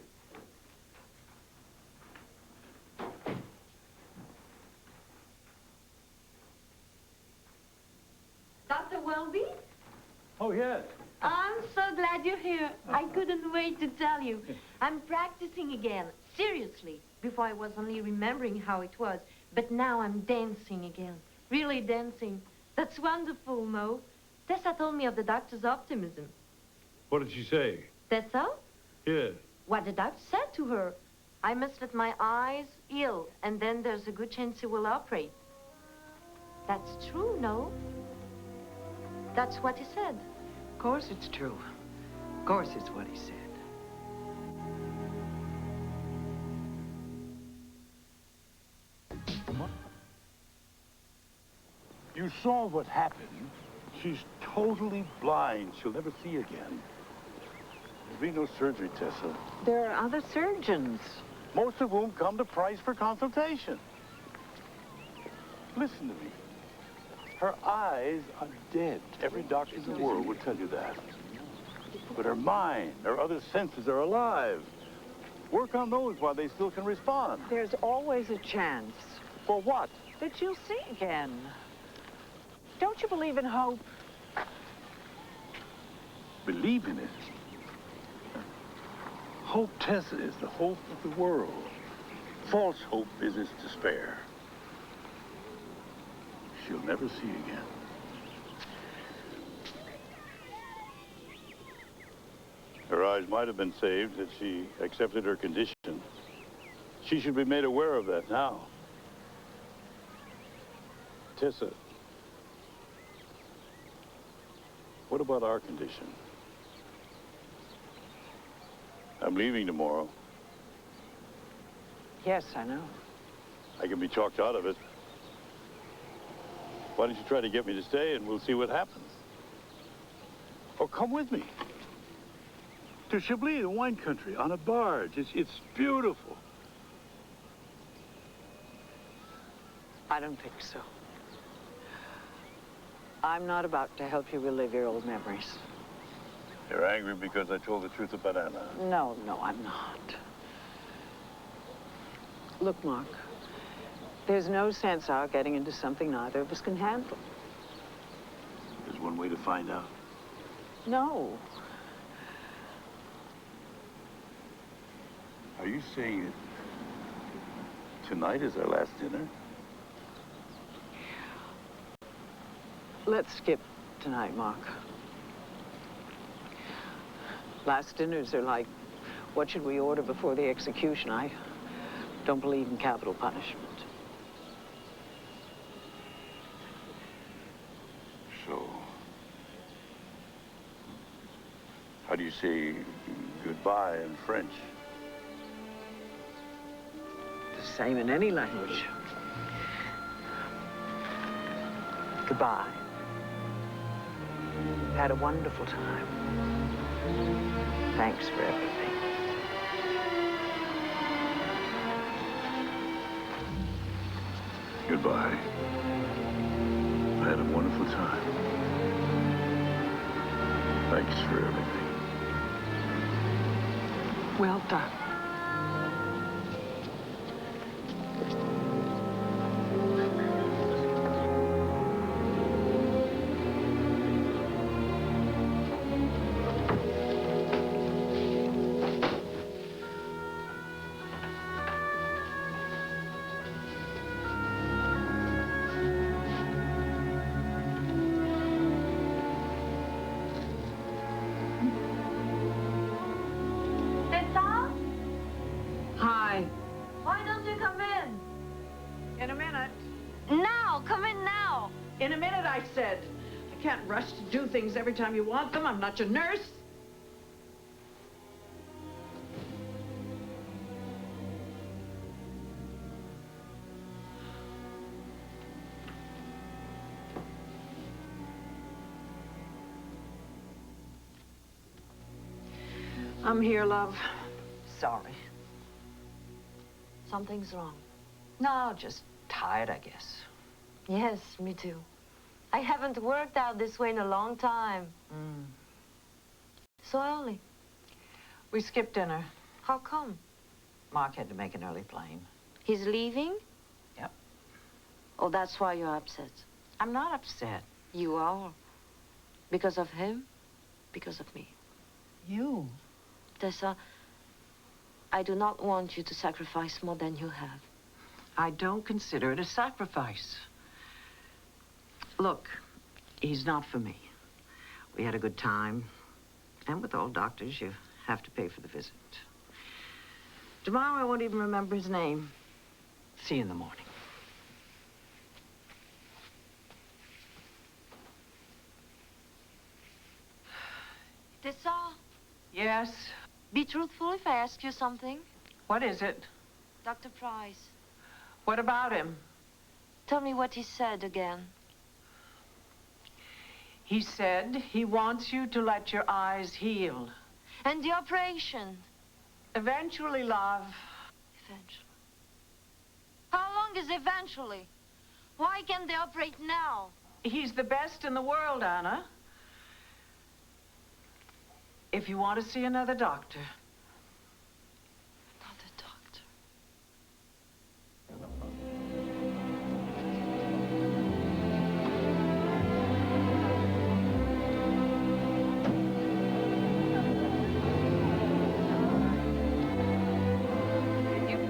K: Dr. Welby?
A: Oh, yes.
K: I'm so glad you're here. I couldn't wait to tell you. I'm practicing again, seriously. Before I was only remembering how it was, but now I'm dancing again, really dancing. That's wonderful, Mo. Tessa told me of the doctor's optimism.
A: What did she say?
K: Tessa?
A: Yes.
K: What the doctor said to her. I must let my eyes heal, and then there's a good chance he will operate. That's true, no? That's what he said.
I: Of course it's true. Of course it's what he said.
A: You saw what happened. She's totally blind. She'll never see again. There'll be no surgery, Tessa.
I: There are other surgeons.
A: Most of whom come to Price for consultation. Listen to me. Her eyes are dead. Every doctor in the world would tell you that. But her mind, her other senses are alive. Work on those while they still can respond.
I: There's always a chance.
A: For what?
I: That you'll see again. Don't you believe in hope?
A: Believe in it. Hope, Tessa, is the hope of the world. False hope is its despair. She'll never see again. Her eyes might have been saved if she accepted her condition. She should be made aware of that now. Tessa, what about our condition? I'm leaving tomorrow.
I: Yes, I know.
A: I can be talked out of it. Why don't you try to get me to stay and we'll see what happens? Or come with me. To Chablis, the wine country, on a barge. It's beautiful.
I: I don't think so. I'm not about to help you relive your old memories.
A: You're angry because I told the truth about Anna.
I: No, I'm not. Look, Mark, there's no sense our getting into something neither of us can handle.
A: There's one way to find out.
I: No.
A: Are you saying that tonight is our last dinner?
I: Let's skip tonight, Mark. Last dinners are like, what should we order before the execution? I don't believe in capital punishment.
A: So, how do you say goodbye in French?
I: The same in any language. Goodbye. Had a wonderful time. Thanks for everything.
A: Goodbye. I had a wonderful time. Thanks for everything.
I: Well done.
P: Tessa?
I: Hi.
P: Why don't you come in?
I: In a minute.
P: Now! Come in now!
I: In a minute, I said. I can't rush to do things every time you want them. I'm not your nurse. I'm here, love. Sorry.
K: Something's wrong.
I: No, just tired, I guess.
K: Yes, me too. I haven't worked out this way in a long time. So early.
I: We skipped dinner.
K: How come?
I: Mark had to make an early plane.
K: He's leaving?
I: Yep.
K: Oh, that's why you're upset.
I: I'm not upset.
K: You are. Because of him, because of me.
I: You?
K: Tessa, I do not want you to sacrifice more than you have.
I: I don't consider it a sacrifice. Look, he's not for me. We had a good time. And with all doctors, you have to pay for the visit. Tomorrow, I won't even remember his name. See you in the morning.
K: Tessa,
I: Yes?
K: be truthful if I ask you something.
I: What is it?
K: Dr. Price,
I: What about him?
K: tell me what he said again.
I: He said he wants you to let your eyes heal.
K: And the operation?
I: Eventually, love.
K: Eventually. How long is eventually? Why can't they operate now?
I: He's the best in the world, Anna. If you want to see another doctor.
K: Not a doctor.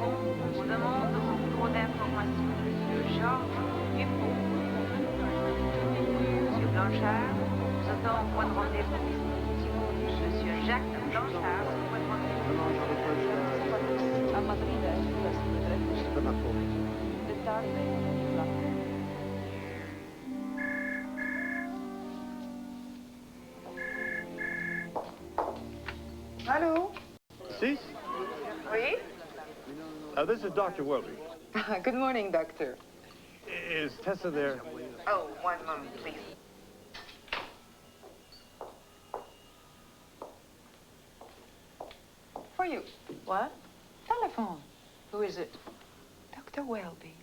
B: On vous demande trop d'informations, Monsieur Georges Dupont. Monsieur Blanchard, nous attendons au point de rendez-vous. Monsieur Jacques Blanchard, au point de rendez-vous. A Madrid,
Q: Hello?
R: See?
Q: Oui?
R: This is Dr. Welby.
Q: Good morning, doctor.
R: Is Tessa there?
Q: Oh, one moment, please. For you.
I: What?
Q: Telephone.
I: Who is it?
Q: Dr. Welby.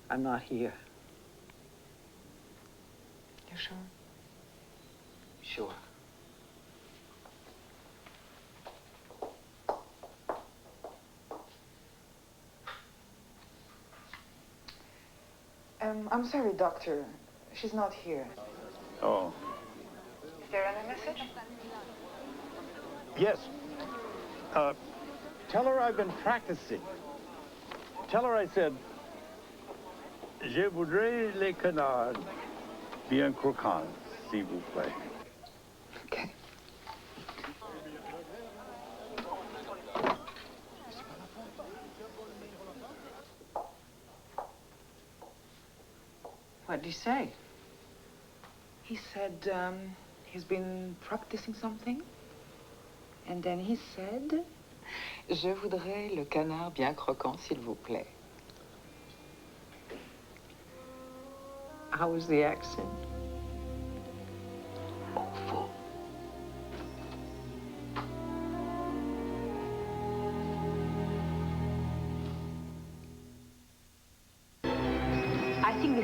I: I'm not here.
Q: You sure?
I: Sure.
Q: I'm sorry, doctor. She's not here.
R: Oh.
Q: Is there any message?
R: Yes. Tell her I've been practicing. Tell her I said, Je voudrais les canards bien croquants, s'il vous plaît.
Q: Okay.
I: What did he say?
Q: He said he's been practicing something. And then he said, Je voudrais le canard bien croquant, s'il vous plaît.
I: How was the accent?
Q: Awful.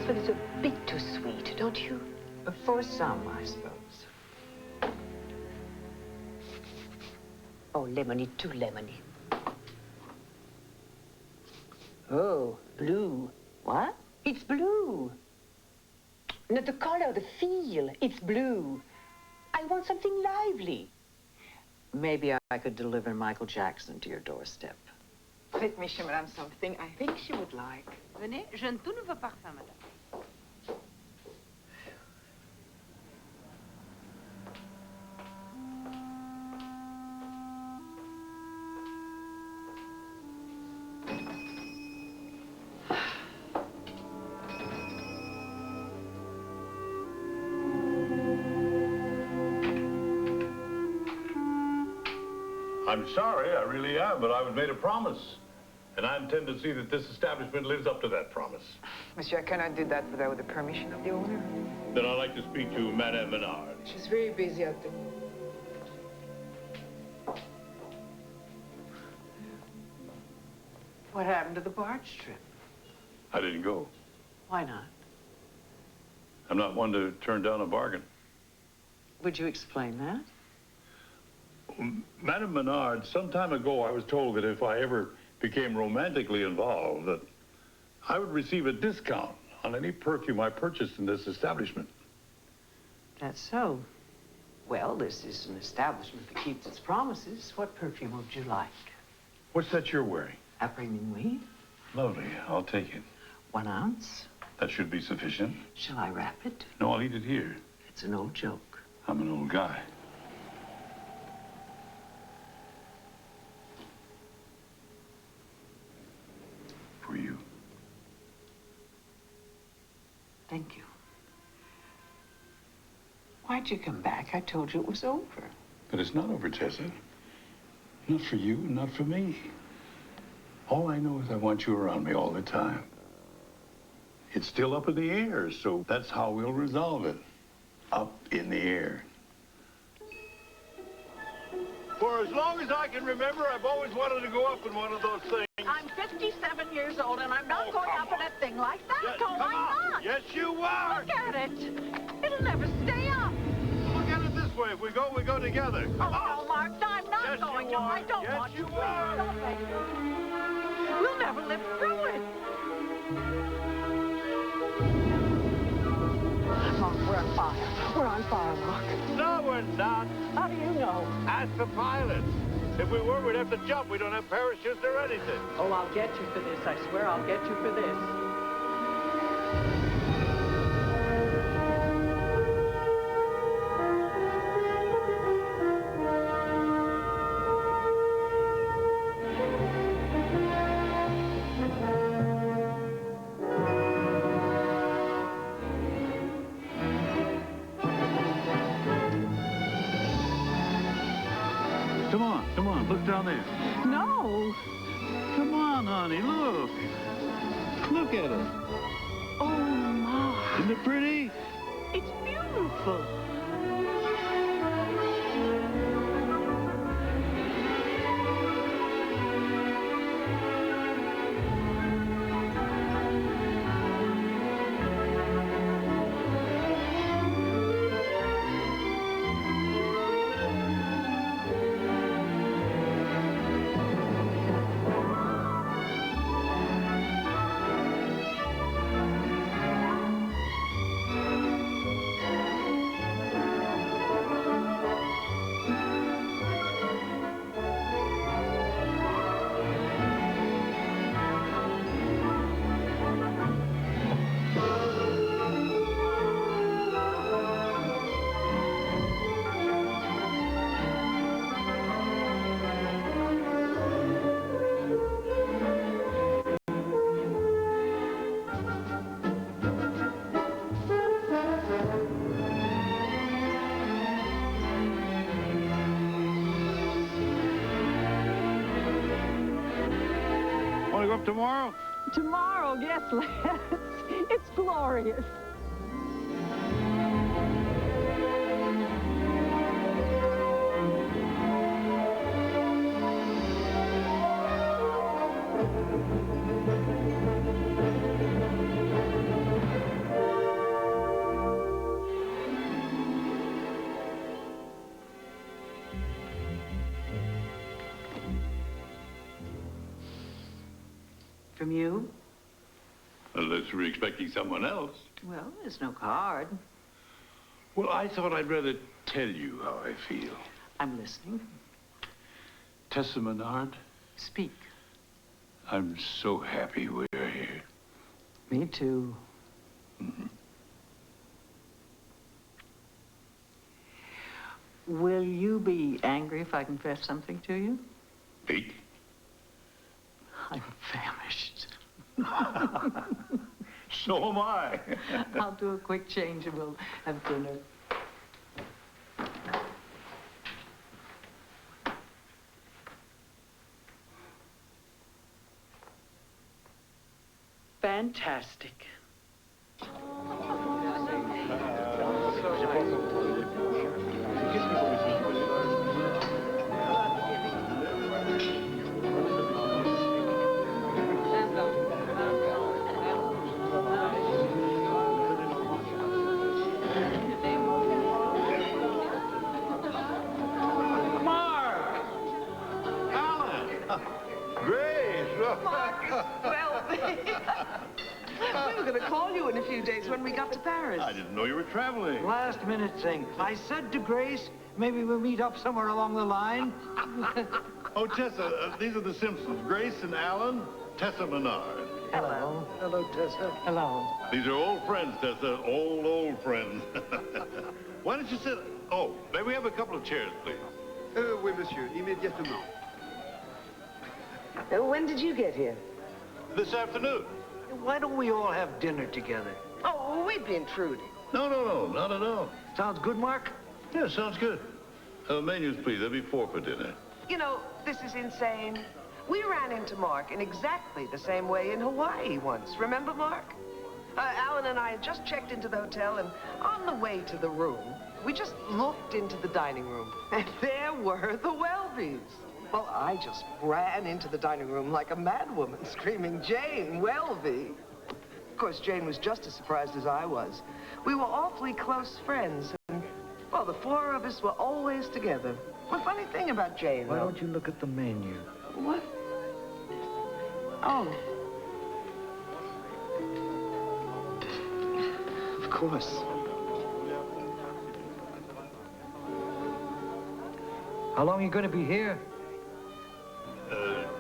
M: This one is a bit too sweet, don't you?
I: For some, I suppose.
M: Oh, lemony, too lemony. Oh, blue.
I: What?
M: It's blue. Not the color, the feel. It's blue. I want something lively.
I: Maybe I could deliver Michael Jackson to your doorstep.
Q: Let me show Madame something I think she would like.
B: Venez, j'ai un tout nouveau parfum, madame.
A: I'm sorry, I really am, but I was made a promise. And I intend to see that this establishment lives up to that promise.
Q: Monsieur, I cannot do that without the permission of the owner.
A: Then I'd like to speak to Madame Menard.
Q: She's very busy at the moment.
I: What happened to the barge trip?
A: I didn't go.
I: Why not?
A: I'm not one to turn down a bargain.
I: Would you explain that?
A: Madame Menard, some time ago I was told that if I ever became romantically involved, that I would receive a discount on any perfume I purchased in this establishment.
I: That's so. Well, this is an establishment that keeps its promises. What perfume would you like?
A: What's that you're wearing?
I: Après minuit.
A: Lovely. I'll take it.
I: 1 ounce.
A: That should be sufficient.
I: Shall I wrap it?
A: No, I'll eat it here.
I: It's an old joke.
A: I'm an old guy. For you.
I: Thank you. Why'd you come back? I told you it was over.
A: But it's not over, Tessa. Not for you, not for me. All I know is I want you around me all the time. It's still up in the air, so that's how we'll resolve it. Up in the air. For as long as I can remember, I've always wanted to go up in one of those things.
I: I'm 57 years old, and I'm not going up in a thing like that.
A: Yes,
I: Why not?
A: Yes, you are.
I: Look at it. It'll never stay up.
A: Look at it this way. If we go together. Come on.
I: Oh, Mark, I'm not
A: Yes,
I: going
A: you
I: to.
A: are.
I: I don't
A: Yes,
I: want
A: you
I: to.
A: are.
I: Please don't make me. We'll never live through it. Mark, we're on fire. We're on fire, Mark.
A: No, we're not.
I: How do you know?
A: Ask the pilot. If we were, we'd have to jump. We don't have parachutes or anything.
I: Oh, I'll get you for this. I swear I'll get you for this.
A: Come on, look down there.
I: No.
A: Come on, honey, look. Look at it.
I: Oh, Mark.
A: Isn't it pretty?
I: It's beautiful.
A: Want to go up tomorrow?
I: Tomorrow, yes, let's. It's glorious. from you?
A: Unless we're expecting someone else.
I: Well, there's no card.
A: Well, I thought I'd rather tell you how I feel.
I: I'm listening.
A: Tessa Menard,
I: Speak.
A: I'm so happy we're here.
I: Me too.
A: Mm-hmm.
I: Will you be angry if I confess something to you?
A: Pete?
I: I'm famished.
A: So am I.
I: I'll do a quick change and we'll have dinner. Fantastic.
S: Marcus Welby. We were going to call you in a few days when we got to Paris.
A: I didn't know you were traveling.
T: Last minute thing. I said to Grace, maybe we'll meet up somewhere along the line.
A: Oh, Tessa, these are the Simpsons. Grace and Alan, Tessa Menard.
T: Hello. Hello, Tessa.
I: Hello.
A: These are old friends, Tessa. Old friends. Why don't you sit? Oh, may we have a couple of chairs, please?
F: Oui, monsieur. Immédiatement.
S: When did you get here?
A: This afternoon.
T: Why don't we all have dinner together?
S: Oh, we'd be intruding.
A: No, not at all.
T: Sounds good, Mark?
A: Yeah, sounds good. Menus, please. There'll be 4 for dinner.
S: You know, this is insane. We ran into Mark in exactly the same way in Hawaii once. Remember, Mark? Alan and I had just checked into the hotel, and on the way to the room, we just looked into the dining room, and there were the Welbys. Well, I just ran into the dining room like a madwoman, screaming, "Jane Welby!" Of course, Jane was just as surprised as I was. We were awfully close friends, and, well, the 4 of us were always together. The funny thing about Jane,
T: Why
S: though...
T: don't you look at the menu?
S: What? Oh. Of course.
T: How long are you going to be here?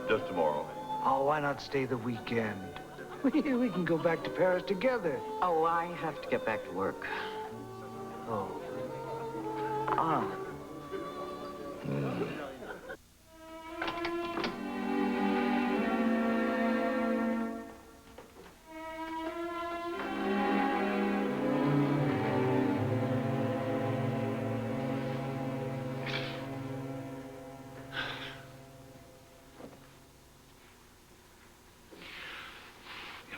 A: Just tomorrow.
T: Oh, why not stay the weekend? We can go back to Paris together.
I: Oh, I have to get back to work.
T: Oh.
I: Ah.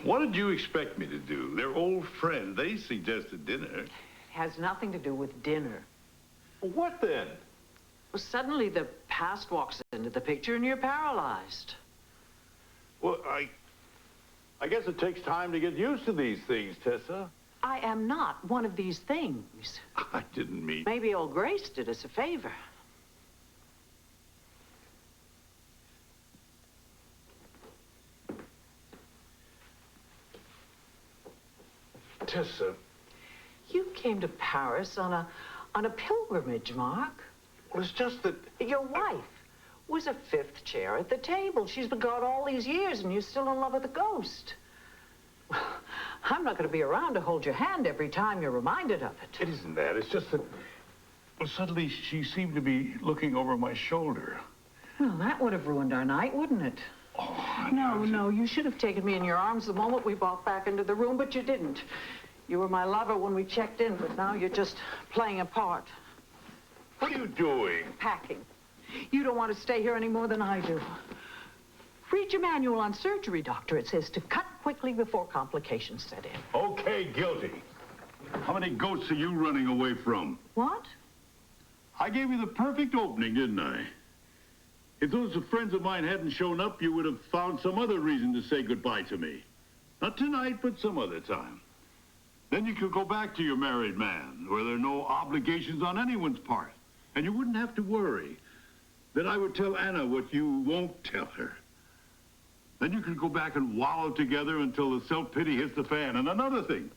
A: What did you expect me to do? They're old friends. They suggested dinner.
I: Has nothing to do with dinner.
A: What then?
I: Well, suddenly the past walks into the picture and you're paralyzed.
A: Well, I guess it takes time to get used to these things, Tessa.
I: I am not one of these things.
A: I didn't mean...
I: Maybe old Grace did us a favor.
A: Tessa.
I: You came to Paris on a pilgrimage, Mark.
A: Well, it's just that...
I: Your wife was a 5th chair at the table. She's been gone all these years, and you're still in love with a ghost. I'm not going to be around to hold your hand every time you're reminded of it.
A: It isn't that. It's just that... Well, suddenly she seemed to be looking over my shoulder.
I: Well, that would have ruined our night, wouldn't it?
A: Oh,
I: No, you should have taken me in your arms the moment we walked back into the room, but you didn't. You were my lover when we checked in, but now you're just playing a part.
A: What are you doing?
I: Packing. You don't want to stay here any more than I do. Read your manual on surgery, doctor. It says to cut quickly before complications set in.
A: Okay, guilty. How many goats are you running away from?
I: What?
A: I gave you the perfect opening, didn't I? If those friends of mine hadn't shown up, you would have found some other reason to say goodbye to me. Not tonight, but some other time. Then you could go back to your married man, where there are no obligations on anyone's part. And you wouldn't have to worry that I would tell Anna what you won't tell her. Then you can go back and wallow together until the self-pity hits the fan. And another thing,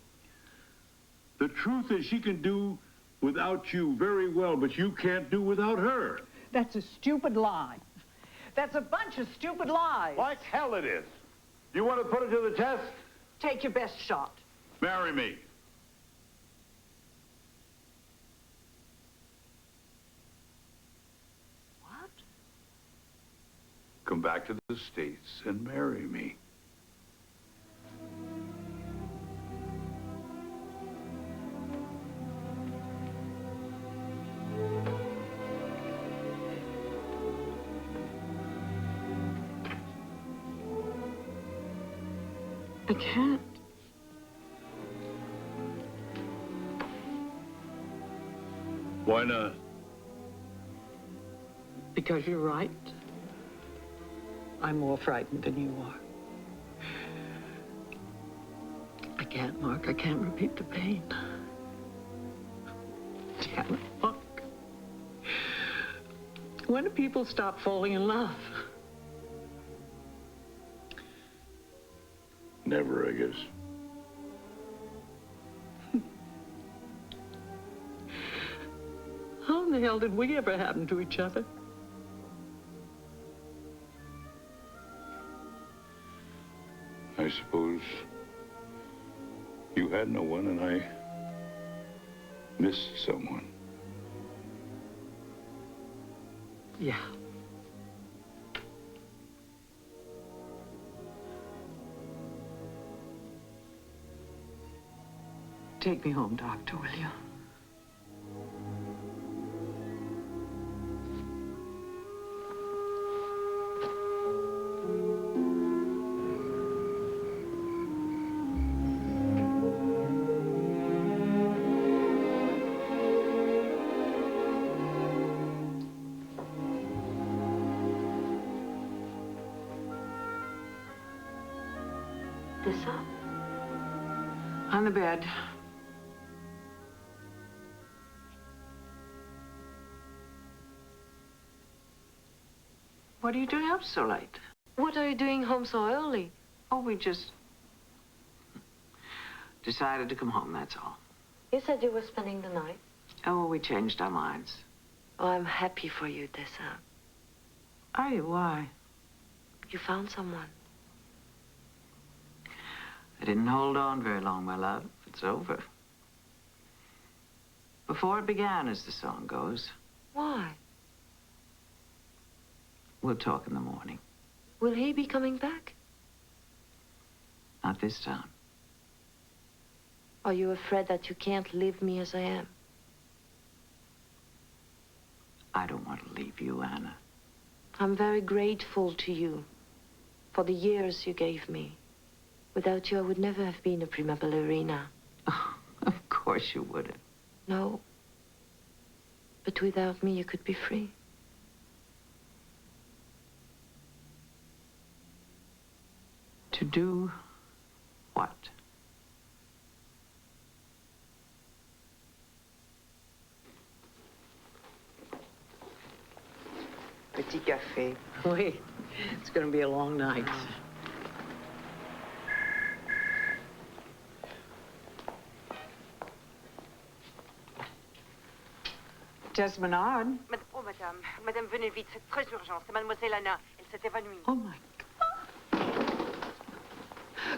A: the truth is she can do without you very well, but you can't do without her.
I: That's a stupid lie. That's a bunch of stupid lies.
A: Like hell it is. You want to put it to the test?
I: Take your best shot.
A: Marry me.
I: What?
A: Come back to the States and marry me.
I: I can't.
A: Why not?
I: Because you're right. I'm more frightened than you are. I can't, Mark. I can't repeat the pain. Damn it, Mark. When do people stop falling in love?
A: Never, I guess.
I: How in the hell did we ever happen to each other?
A: I suppose you had no one and I missed someone.
I: Yeah. Take me home, Doctor, will you?
K: Tessa?
I: On the bed. What are you doing up so late?
K: What are you doing home so early?
I: Oh, we just decided to come home, that's all.
K: You said you were spending the night.
I: Oh, we changed our minds.
K: Oh, I'm happy for you, Tessa.
I: Are you? Why?
K: You found someone.
I: I didn't hold on very long, my love. It's over. Before it began, as the song goes.
K: Why?
I: We'll talk in the morning.
K: Will he be coming back?
I: Not this time.
K: Are you afraid that you can't leave me as I am?
I: I don't want to leave you, Anna.
K: I'm very grateful to you for the years you gave me. Without you, I would never have been a prima ballerina.
I: Oh, of course you wouldn't.
K: No. But without me, you could be free.
I: To do what?
Q: Petit café.
I: Wait, it's going to be a long night. Tess Menard.
B: Oh, madame. Madame, venez vite. C'est très urgent. C'est mademoiselle Anna. Elle s'est évanouie.
I: Oh, my God.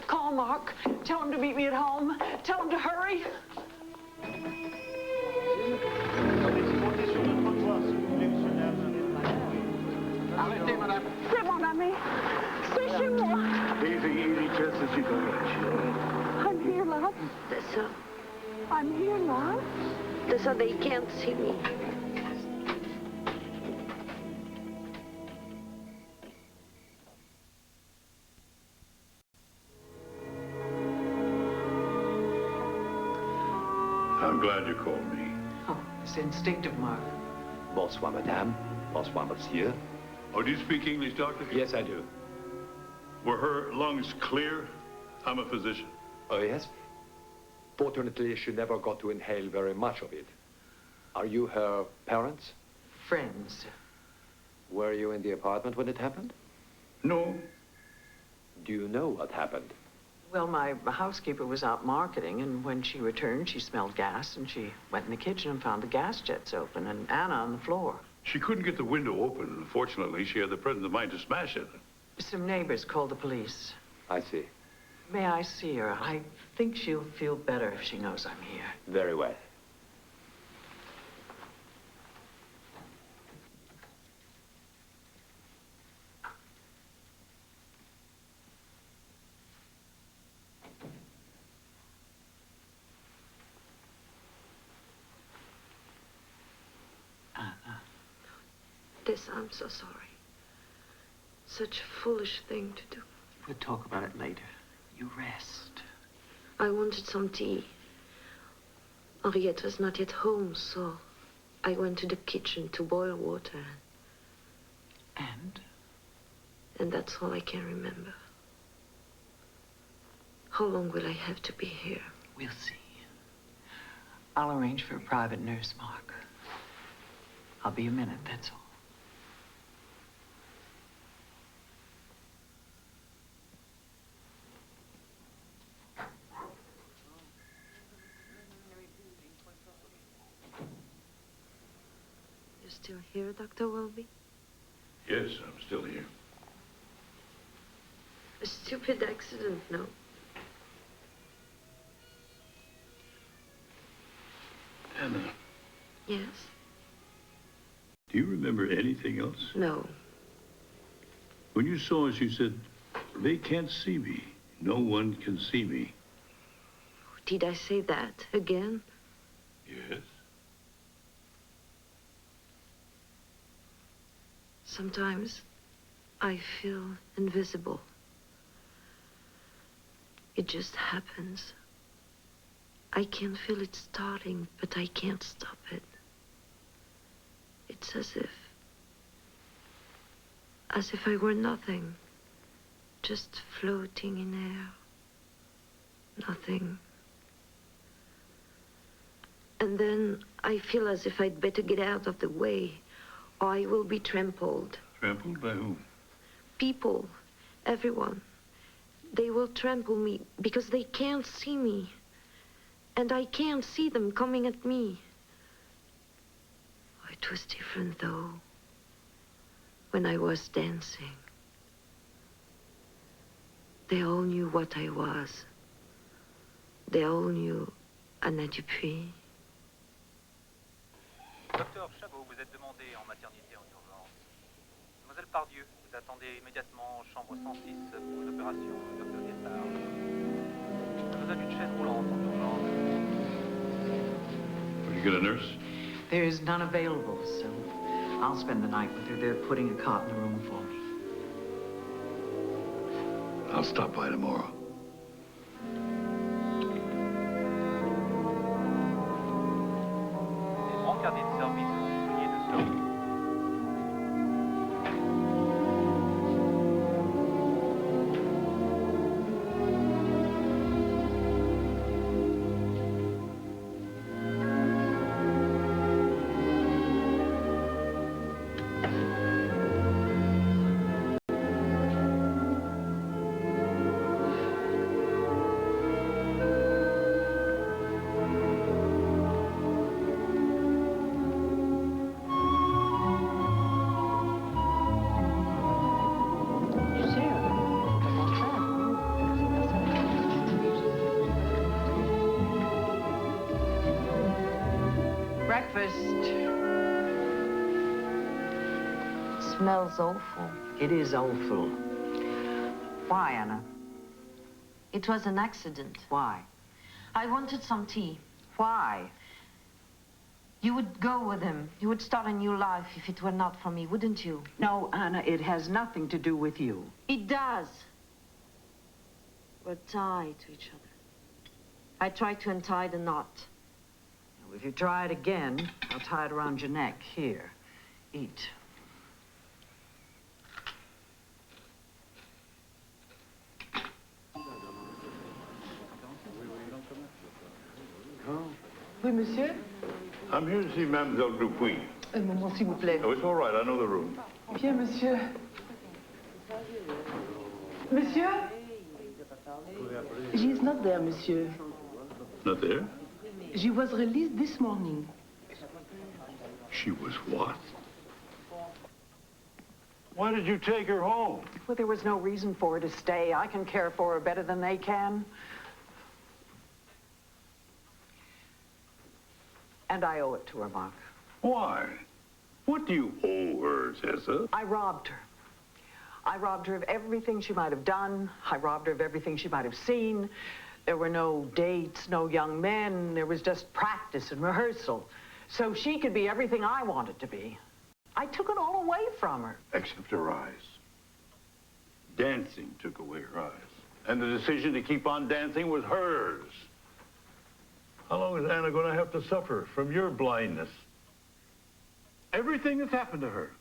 I: Call Mark. Tell him to meet me at home. Tell him to hurry.
R: Arrêtez, madame.
I: C'est mon ami. C'est chez moi.
A: Easy, Tess, as you go.
K: I'm here, love. Tessa. I'm here, love. Tessa, they can't see me.
A: I'm glad you called me.
I: Oh, it's instinctive, Mark.
G: Bonsoir, madame. Bonsoir, monsieur.
A: Oh, do you speak English, Doctor?
G: Yes, I do.
A: Were her lungs clear? I'm a physician.
G: Oh, yes? Fortunately, she never got to inhale very much of it. Are you her parents?
I: Friends.
G: Were you in the apartment when it happened?
A: No.
G: Do you know what happened?
I: Well, my housekeeper was out marketing, and when she returned, she smelled gas, and she went in the kitchen and found the gas jets open and Anna on the floor.
A: She couldn't get the window open. Fortunately, she had the presence of mind to smash it.
I: Some neighbors called the police.
G: I see.
I: May I see her? I think she'll feel better if she knows I'm here.
G: Very well.
K: Tessa, I'm so sorry. Such a foolish thing to do.
I: We'll talk about it later. You rest.
K: I wanted some tea. Henriette was not yet home, so I went to the kitchen to boil water.
I: And?
K: And that's all I can remember. How long will I have to be here?
I: We'll see. I'll arrange for a private nurse, Mark. I'll be a minute, that's all.
K: You're still here, Dr. Welby?
A: Yes, I'm still here.
K: A stupid accident, no?
A: Anna,
K: Yes?
A: do you remember anything else?
K: No.
A: When you saw us, you said, they can't see me. No one can see me.
K: Did I say that again?
A: Yes.
K: Sometimes I feel invisible. It just happens. I can feel it starting, but I can't stop it. It's as if I were nothing, just floating in air. Nothing. And then I feel as if I'd better get out of the way, or I will be trampled.
A: Trampled by whom?
K: People, everyone. They will trample me because they can't see me. And I can't see them coming at me. Oh, it was different, though, when I was dancing. They all knew what I was. They all knew Anna Dupuis.
U: Docteur Chabot, vous êtes demandé en maternité en urgence. Mademoiselle Pardieu, vous attendez immédiatement chambre 106 pour une opération de départ. J'ai besoin d'une chaise roulante en urgence.
A: Will you get a nurse?
I: There is none available, so I'll spend the night with her. They're putting a cot in the room for me.
A: I'll stop by tomorrow.
U: Mon carnet de service pour souligner de ça.
I: Breakfast.
K: Smells awful.
I: It is awful. Why, Anna?
K: It was an accident.
I: Why?
K: I wanted some tea.
I: Why?
K: You would go with him. You would start a new life if it were not for me, wouldn't you?
I: No, Anna, it has nothing to do with you.
K: It does. We're tied to each other. I tried to untie the knot.
I: If you try it again, I'll tie it around your neck. Here. Eat.
Q: Oui, monsieur?
A: I'm here to see Mademoiselle Dupuis.
Q: Un moment, s'il vous plaît.
A: Oh, it's all right. I know the room.
Q: Bien, monsieur.
M: Monsieur? She is not there, monsieur.
A: Not there?
M: She was released this morning.
A: She was what? Why did you take her home?
I: Well, there was no reason for her to stay. I can care for her better than they can. And I owe it to her, Mark.
A: Why? What do you owe her, Tessa?
I: I robbed her. I robbed her of everything she might have done. I robbed her of everything she might have seen. There were no dates, no young men. There was just practice and rehearsal. So she could be everything I wanted to be. I took it all away from her.
A: Except her eyes. Dancing took away her eyes. And the decision to keep on dancing was hers. How long is Anna going to have to suffer from your blindness? Everything that's happened to her,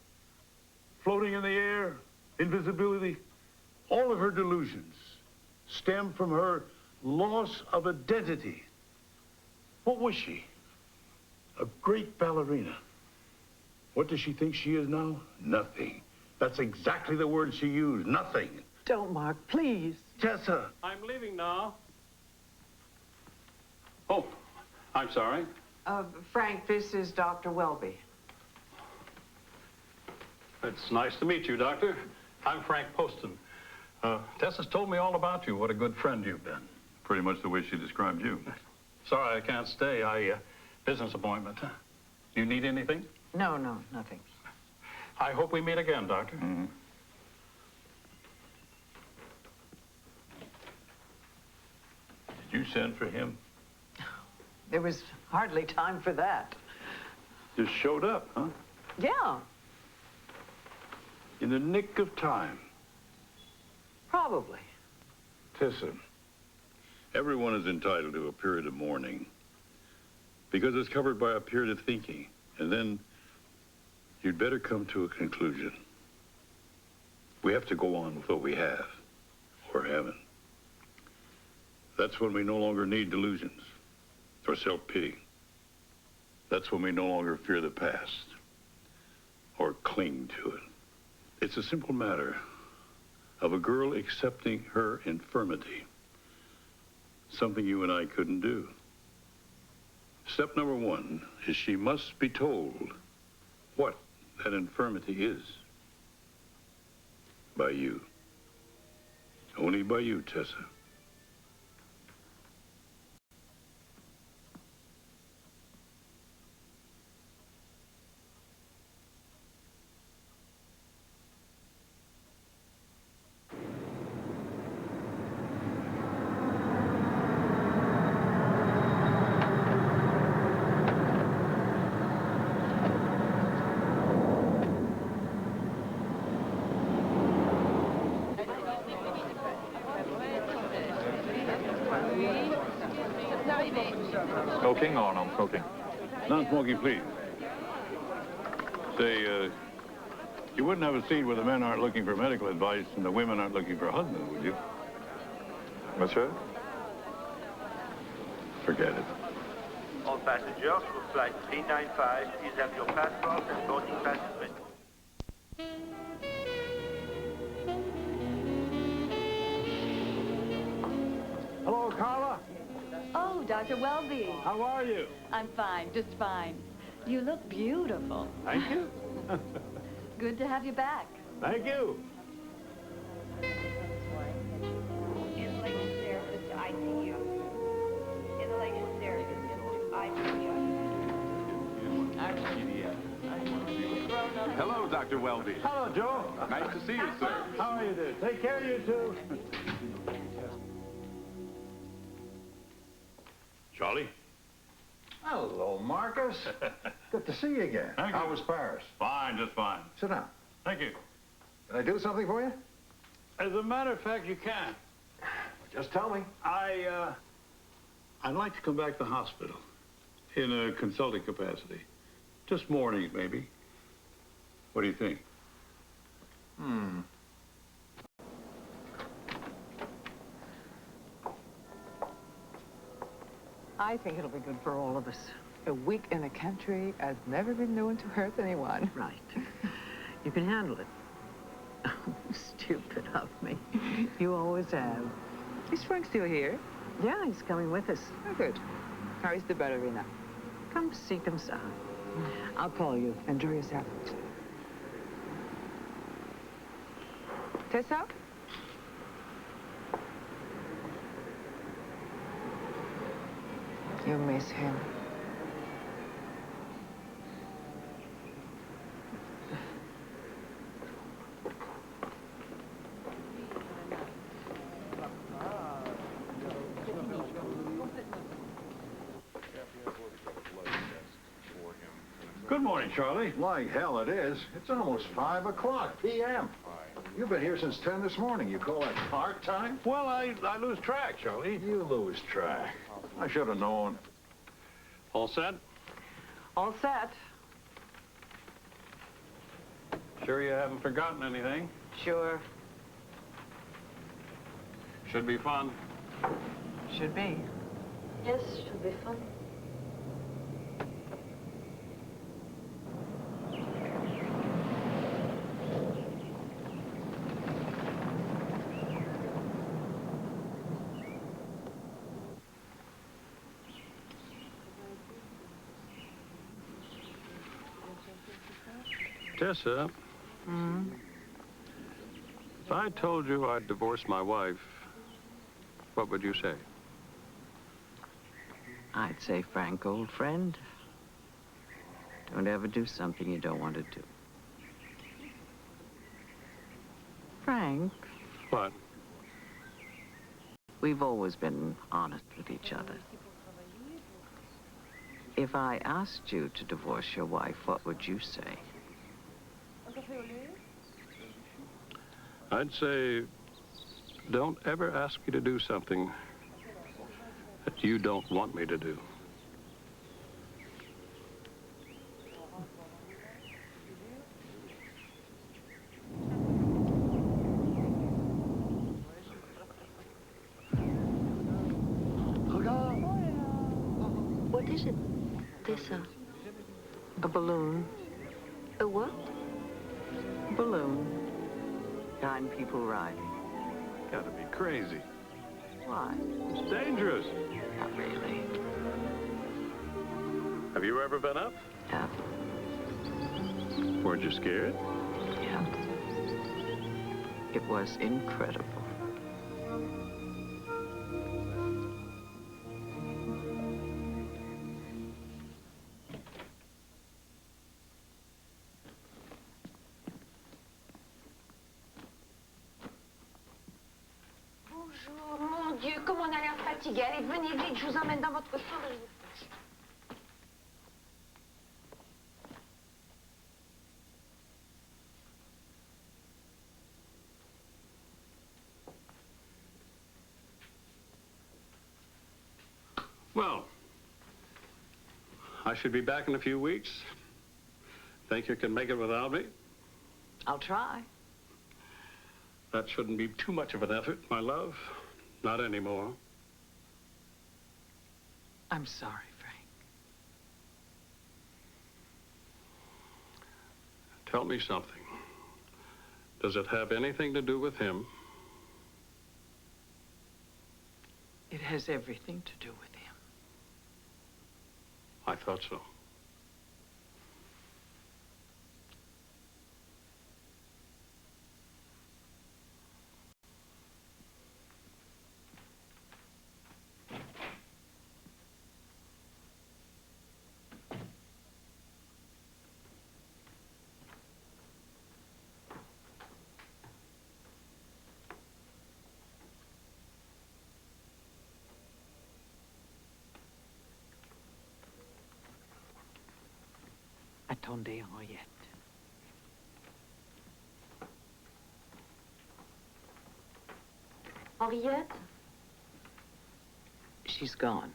A: floating in the air, invisibility, all of her delusions stem from her loss of identity. What was she? A great ballerina. What does she think she is now? Nothing. That's exactly the word she used, nothing.
I: Don't, Mark, please.
A: Tessa.
D: I'm leaving now. Oh, I'm sorry.
I: Frank, this is Dr. Welby.
D: It's nice to meet you, Doctor. I'm Frank Poston. Tessa's told me all about you. What a good friend you've been.
A: Pretty much the way she described you.
D: Sorry I can't stay. Business appointment. You need anything?
I: No, nothing.
D: I hope we meet again, Doctor.
A: Mm-hmm. Did you send for him?
I: There was hardly time for that.
A: Just showed up, huh?
I: Yeah,
A: In the nick of time.
I: probably.
A: Tessa, everyone is entitled to a period of mourning because it's covered by a period of thinking. And then you'd better come to a conclusion. We have to go on with what we have or haven't. That's when we no longer need delusions or self-pity. That's when we no longer fear the past or cling to it. It's a simple matter of a girl accepting her infirmity, something you and I couldn't do. Step number one is she must be told what that infirmity is. By you. Only by you, Tessa.
G: Smoking or non-smoking?
A: Non-smoking, please. Say, you wouldn't have a scene where the men aren't looking for medical advice and the women aren't looking for a husband, would you?
G: Monsieur?
A: Forget it.
V: All passengers for flight 395, please have your passport and boarding pass ready.
R: Hello, Carla.
W: Oh, Dr. Welby.
R: How are you?
W: I'm fine, just fine. You look beautiful.
R: Thank you.
W: Good to have you back.
R: Thank you.
B: Inhalation therapist to ICU. Inhalation therapist to ICU.
X: Hello, Dr. Welby.
R: Hello, Joe.
X: Nice to see you, sir.
R: How are you doing? Take care of you two.
A: Charlie?
J: Hello, Marcus. Good to see you again.
A: Thank
J: How
A: you.
J: was Paris?
A: Fine, just fine.
J: Sit down.
A: Thank you.
J: Can I do something for you?
A: As a matter of fact, you can.
J: Just tell me.
A: I'd like to come back to the hospital in a consulting capacity. Just mornings, maybe. What do you think?
Q: I think it'll be good for all of us. A week in the country has never been known to hurt anyone.
I: Right. You can handle it. Oh, still. stupid of me. You always have.
Q: Is Frank still here?
I: Yeah, he's coming with us.
Q: Oh, good. How is the ballerina?
I: Come see, comme ça. I'll call you. Enjoy yourself.
Q: Tessa? You miss him.
D: Good morning, Charlie.
J: Like hell it is. It's almost 5 o'clock p.m. You've been here since 10 this morning. You call that part-time?
D: Well, I lose track, Charlie.
J: You lose track. I should have known.
D: All set?
I: All set.
D: Sure you haven't forgotten anything?
I: Sure.
D: Should be fun.
I: Should be.
K: Yes, should be fun.
D: Tessa, if I told you I'd divorce my wife, what would you say?
I: I'd say, Frank, old friend, don't ever do something you don't want to do. Frank.
D: What?
I: We've always been honest with each other. If I asked you to divorce your wife, what would you say?
D: I'd say, don't ever ask me to do something that you don't want me to do.
K: What is it, Tessa?
I: A balloon.
K: A what?
I: Balloon. Kind people riding.
D: Gotta be crazy.
I: Why?
D: It's dangerous.
I: Not really.
D: Have you ever been up?
I: Yeah.
D: Weren't you scared?
I: Yeah. It was incredible.
K: Bonjour, mon Dieu, comme on a l'air fatigué. Allez, venez vite, je vous emmène dans votre chambre. Et je vous couche.
D: Well, I should be back in a few weeks. Think you can make it without me?
I: I'll try.
D: That shouldn't be too much of an effort, my love. Not anymore.
I: I'm sorry, Frank.
D: Tell me something. Does it have anything to do with him?
I: It has everything to do with him.
D: I thought so.
I: Attendez, Henriette.
K: Henriette?
I: She's gone.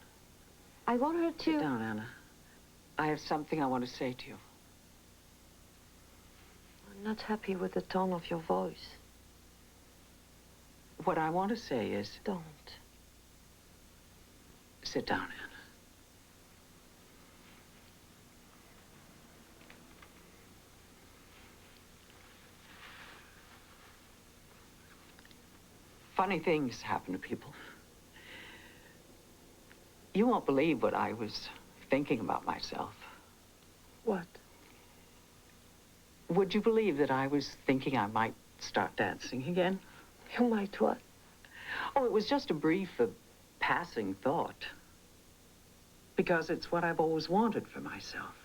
K: I want her to...
I: Sit down, Anna. I have something I want to say to you.
K: I'm not happy with the tone of your voice.
I: What I want to say is...
K: Don't.
I: Sit down, Anna. Funny things happen to people. You won't believe what I was thinking about myself.
K: What?
I: Would you believe that I was thinking I might start dancing again?
K: You might what?
I: Oh, it was just a brief, passing thought. Because it's what I've always wanted for myself.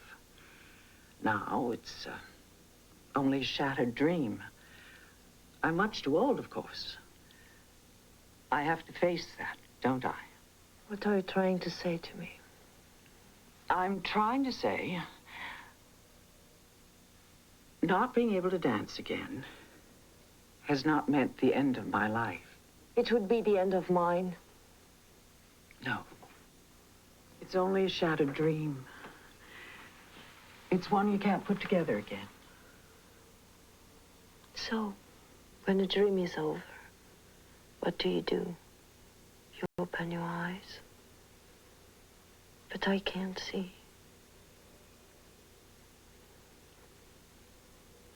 I: Now it's only a shattered dream. I'm much too old, of course. I have to face that, don't I?
K: What are you trying to say to me?
I: I'm trying to say, not being able to dance again has not meant the end of my life.
K: It would be the end of mine.
I: No. It's only a shattered dream. It's one you can't put together again.
K: So, when the dream is over, what do? You open your eyes. But I can't see.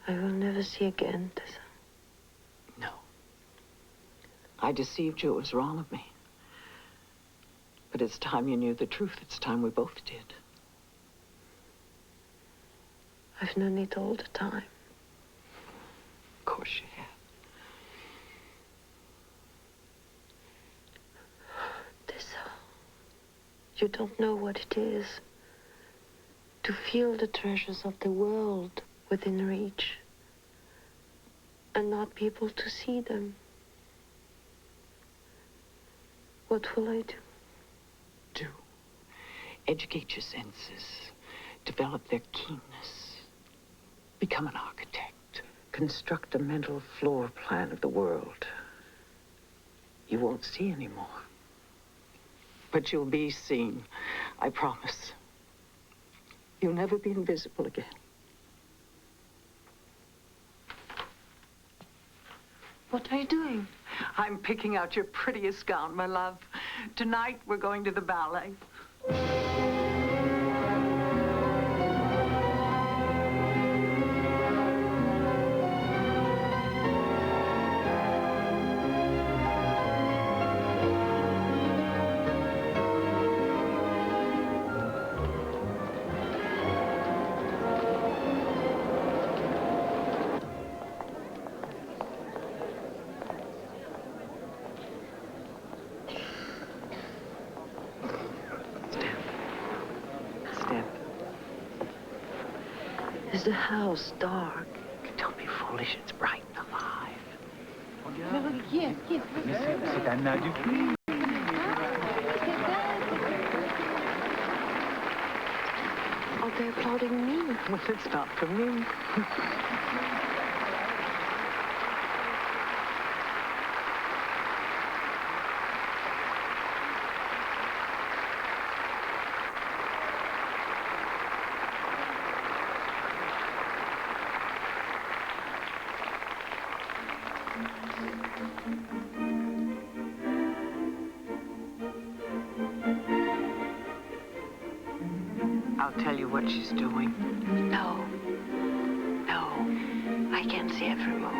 K: I will never see again, Tessa.
I: No. I deceived you. It was wrong of me. But it's time you knew the truth. It's time we both did.
K: I've known it all the time.
I: Of course you have.
K: Tessa, you don't know what it is to feel the treasures of the world within reach and not be able to see them. What will I do?
I: Do. Educate your senses. Develop their keenness. Become an architect. Construct a mental floor plan of the world. You won't see anymore. But you'll be seen. I promise. You'll never be invisible again.
K: What are you doing?
I: I'm picking out your prettiest gown, my love. Tonight, we're going to the ballet.
K: Is the house dark?
I: Don't be foolish. It's bright and alive.
X: C'est Anna Dupuis.
K: Are they applauding me?
I: Well, it's not for me. I'll tell you what she's doing.
K: No. No. I can see every move.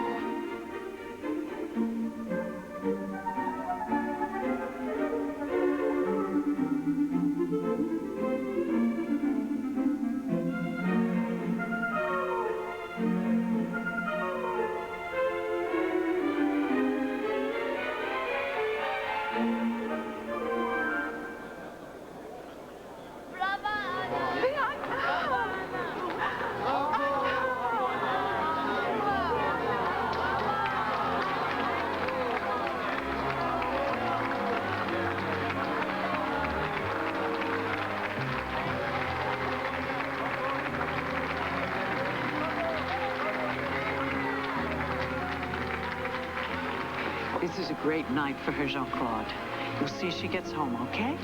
K: This is a great night for her, Jean-Claude. You'll see she gets home, okay?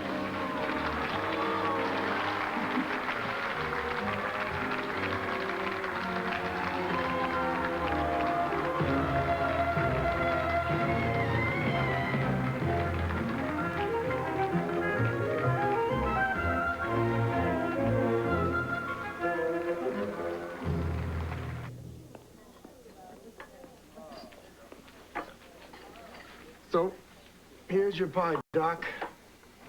F: So, here's your pie, Doc.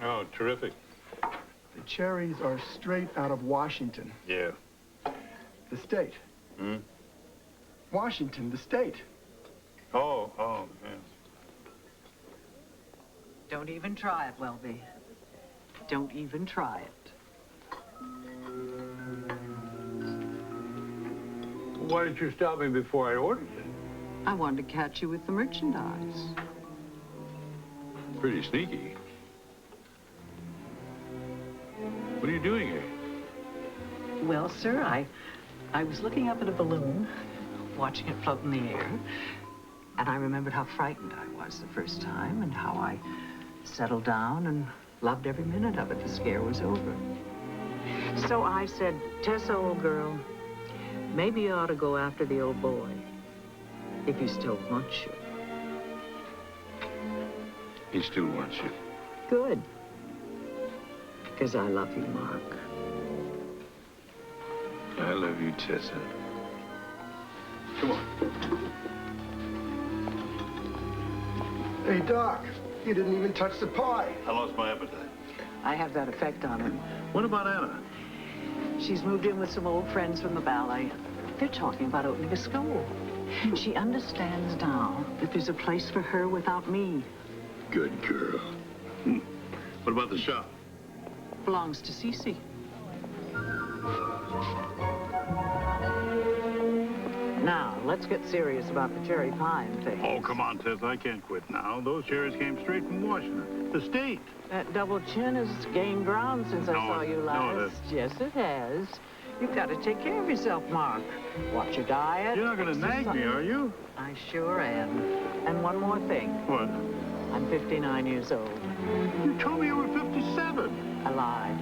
A: Oh, terrific.
F: The cherries are straight out of Washington.
A: Yeah.
F: The state.
A: Hmm?
F: Washington, the state.
A: Oh, yeah.
I: Don't even try it, Welby. Don't even try it.
A: Why didn't you stop me before I ordered it?
I: I wanted to catch you with the merchandise.
A: Pretty sneaky. What are you doing here?
I: Well, sir, I was looking up at a balloon, watching it float in the air, and I remembered how frightened I was the first time and how I settled down and loved every minute of it. The scare was over. So I said, Tessa, old girl, maybe you ought to go after the old boy, if he still wants you.
A: He still wants you.
I: Good. Because I love you, Mark.
A: I love you, Tessa. Come on.
F: Hey, Doc, you didn't even touch the pie.
A: I lost my appetite.
I: I have that effect on him.
A: What about Anna?
I: She's moved in with some old friends from the ballet. They're talking about opening a school. She understands now that there's a place for her without me.
A: Good girl. What about the shop?
I: Belongs to Cece. Now, let's get serious about the cherry pie and things.
A: Oh, come on, Tess. I can't quit now. Those cherries came straight from Washington, the state.
I: That double chin has gained ground since I saw you last. Yes, it has. You've got to take care of yourself, Mark. Watch your diet.
A: You're not going to nag me, are you?
I: I sure am. And one more thing.
A: What?
I: I'm 59 years old.
A: You told me you were 57.
I: I lied.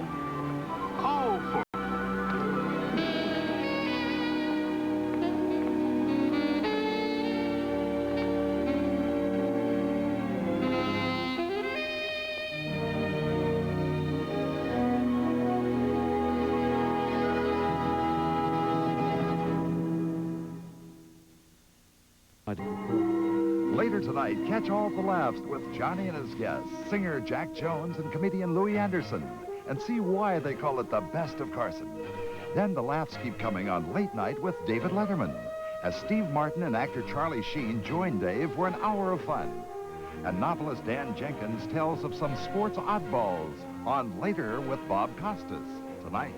A: Oh, for...
E: Later tonight, catch all the laughs with Johnny and his guests, singer Jack Jones and comedian Louis Anderson, and see why they call it the best of Carson. Then the laughs keep coming on Late Night with David Letterman, as Steve Martin and actor Charlie Sheen join Dave for an hour of fun. And novelist Dan Jenkins tells of some sports oddballs on Later with Bob Costas tonight.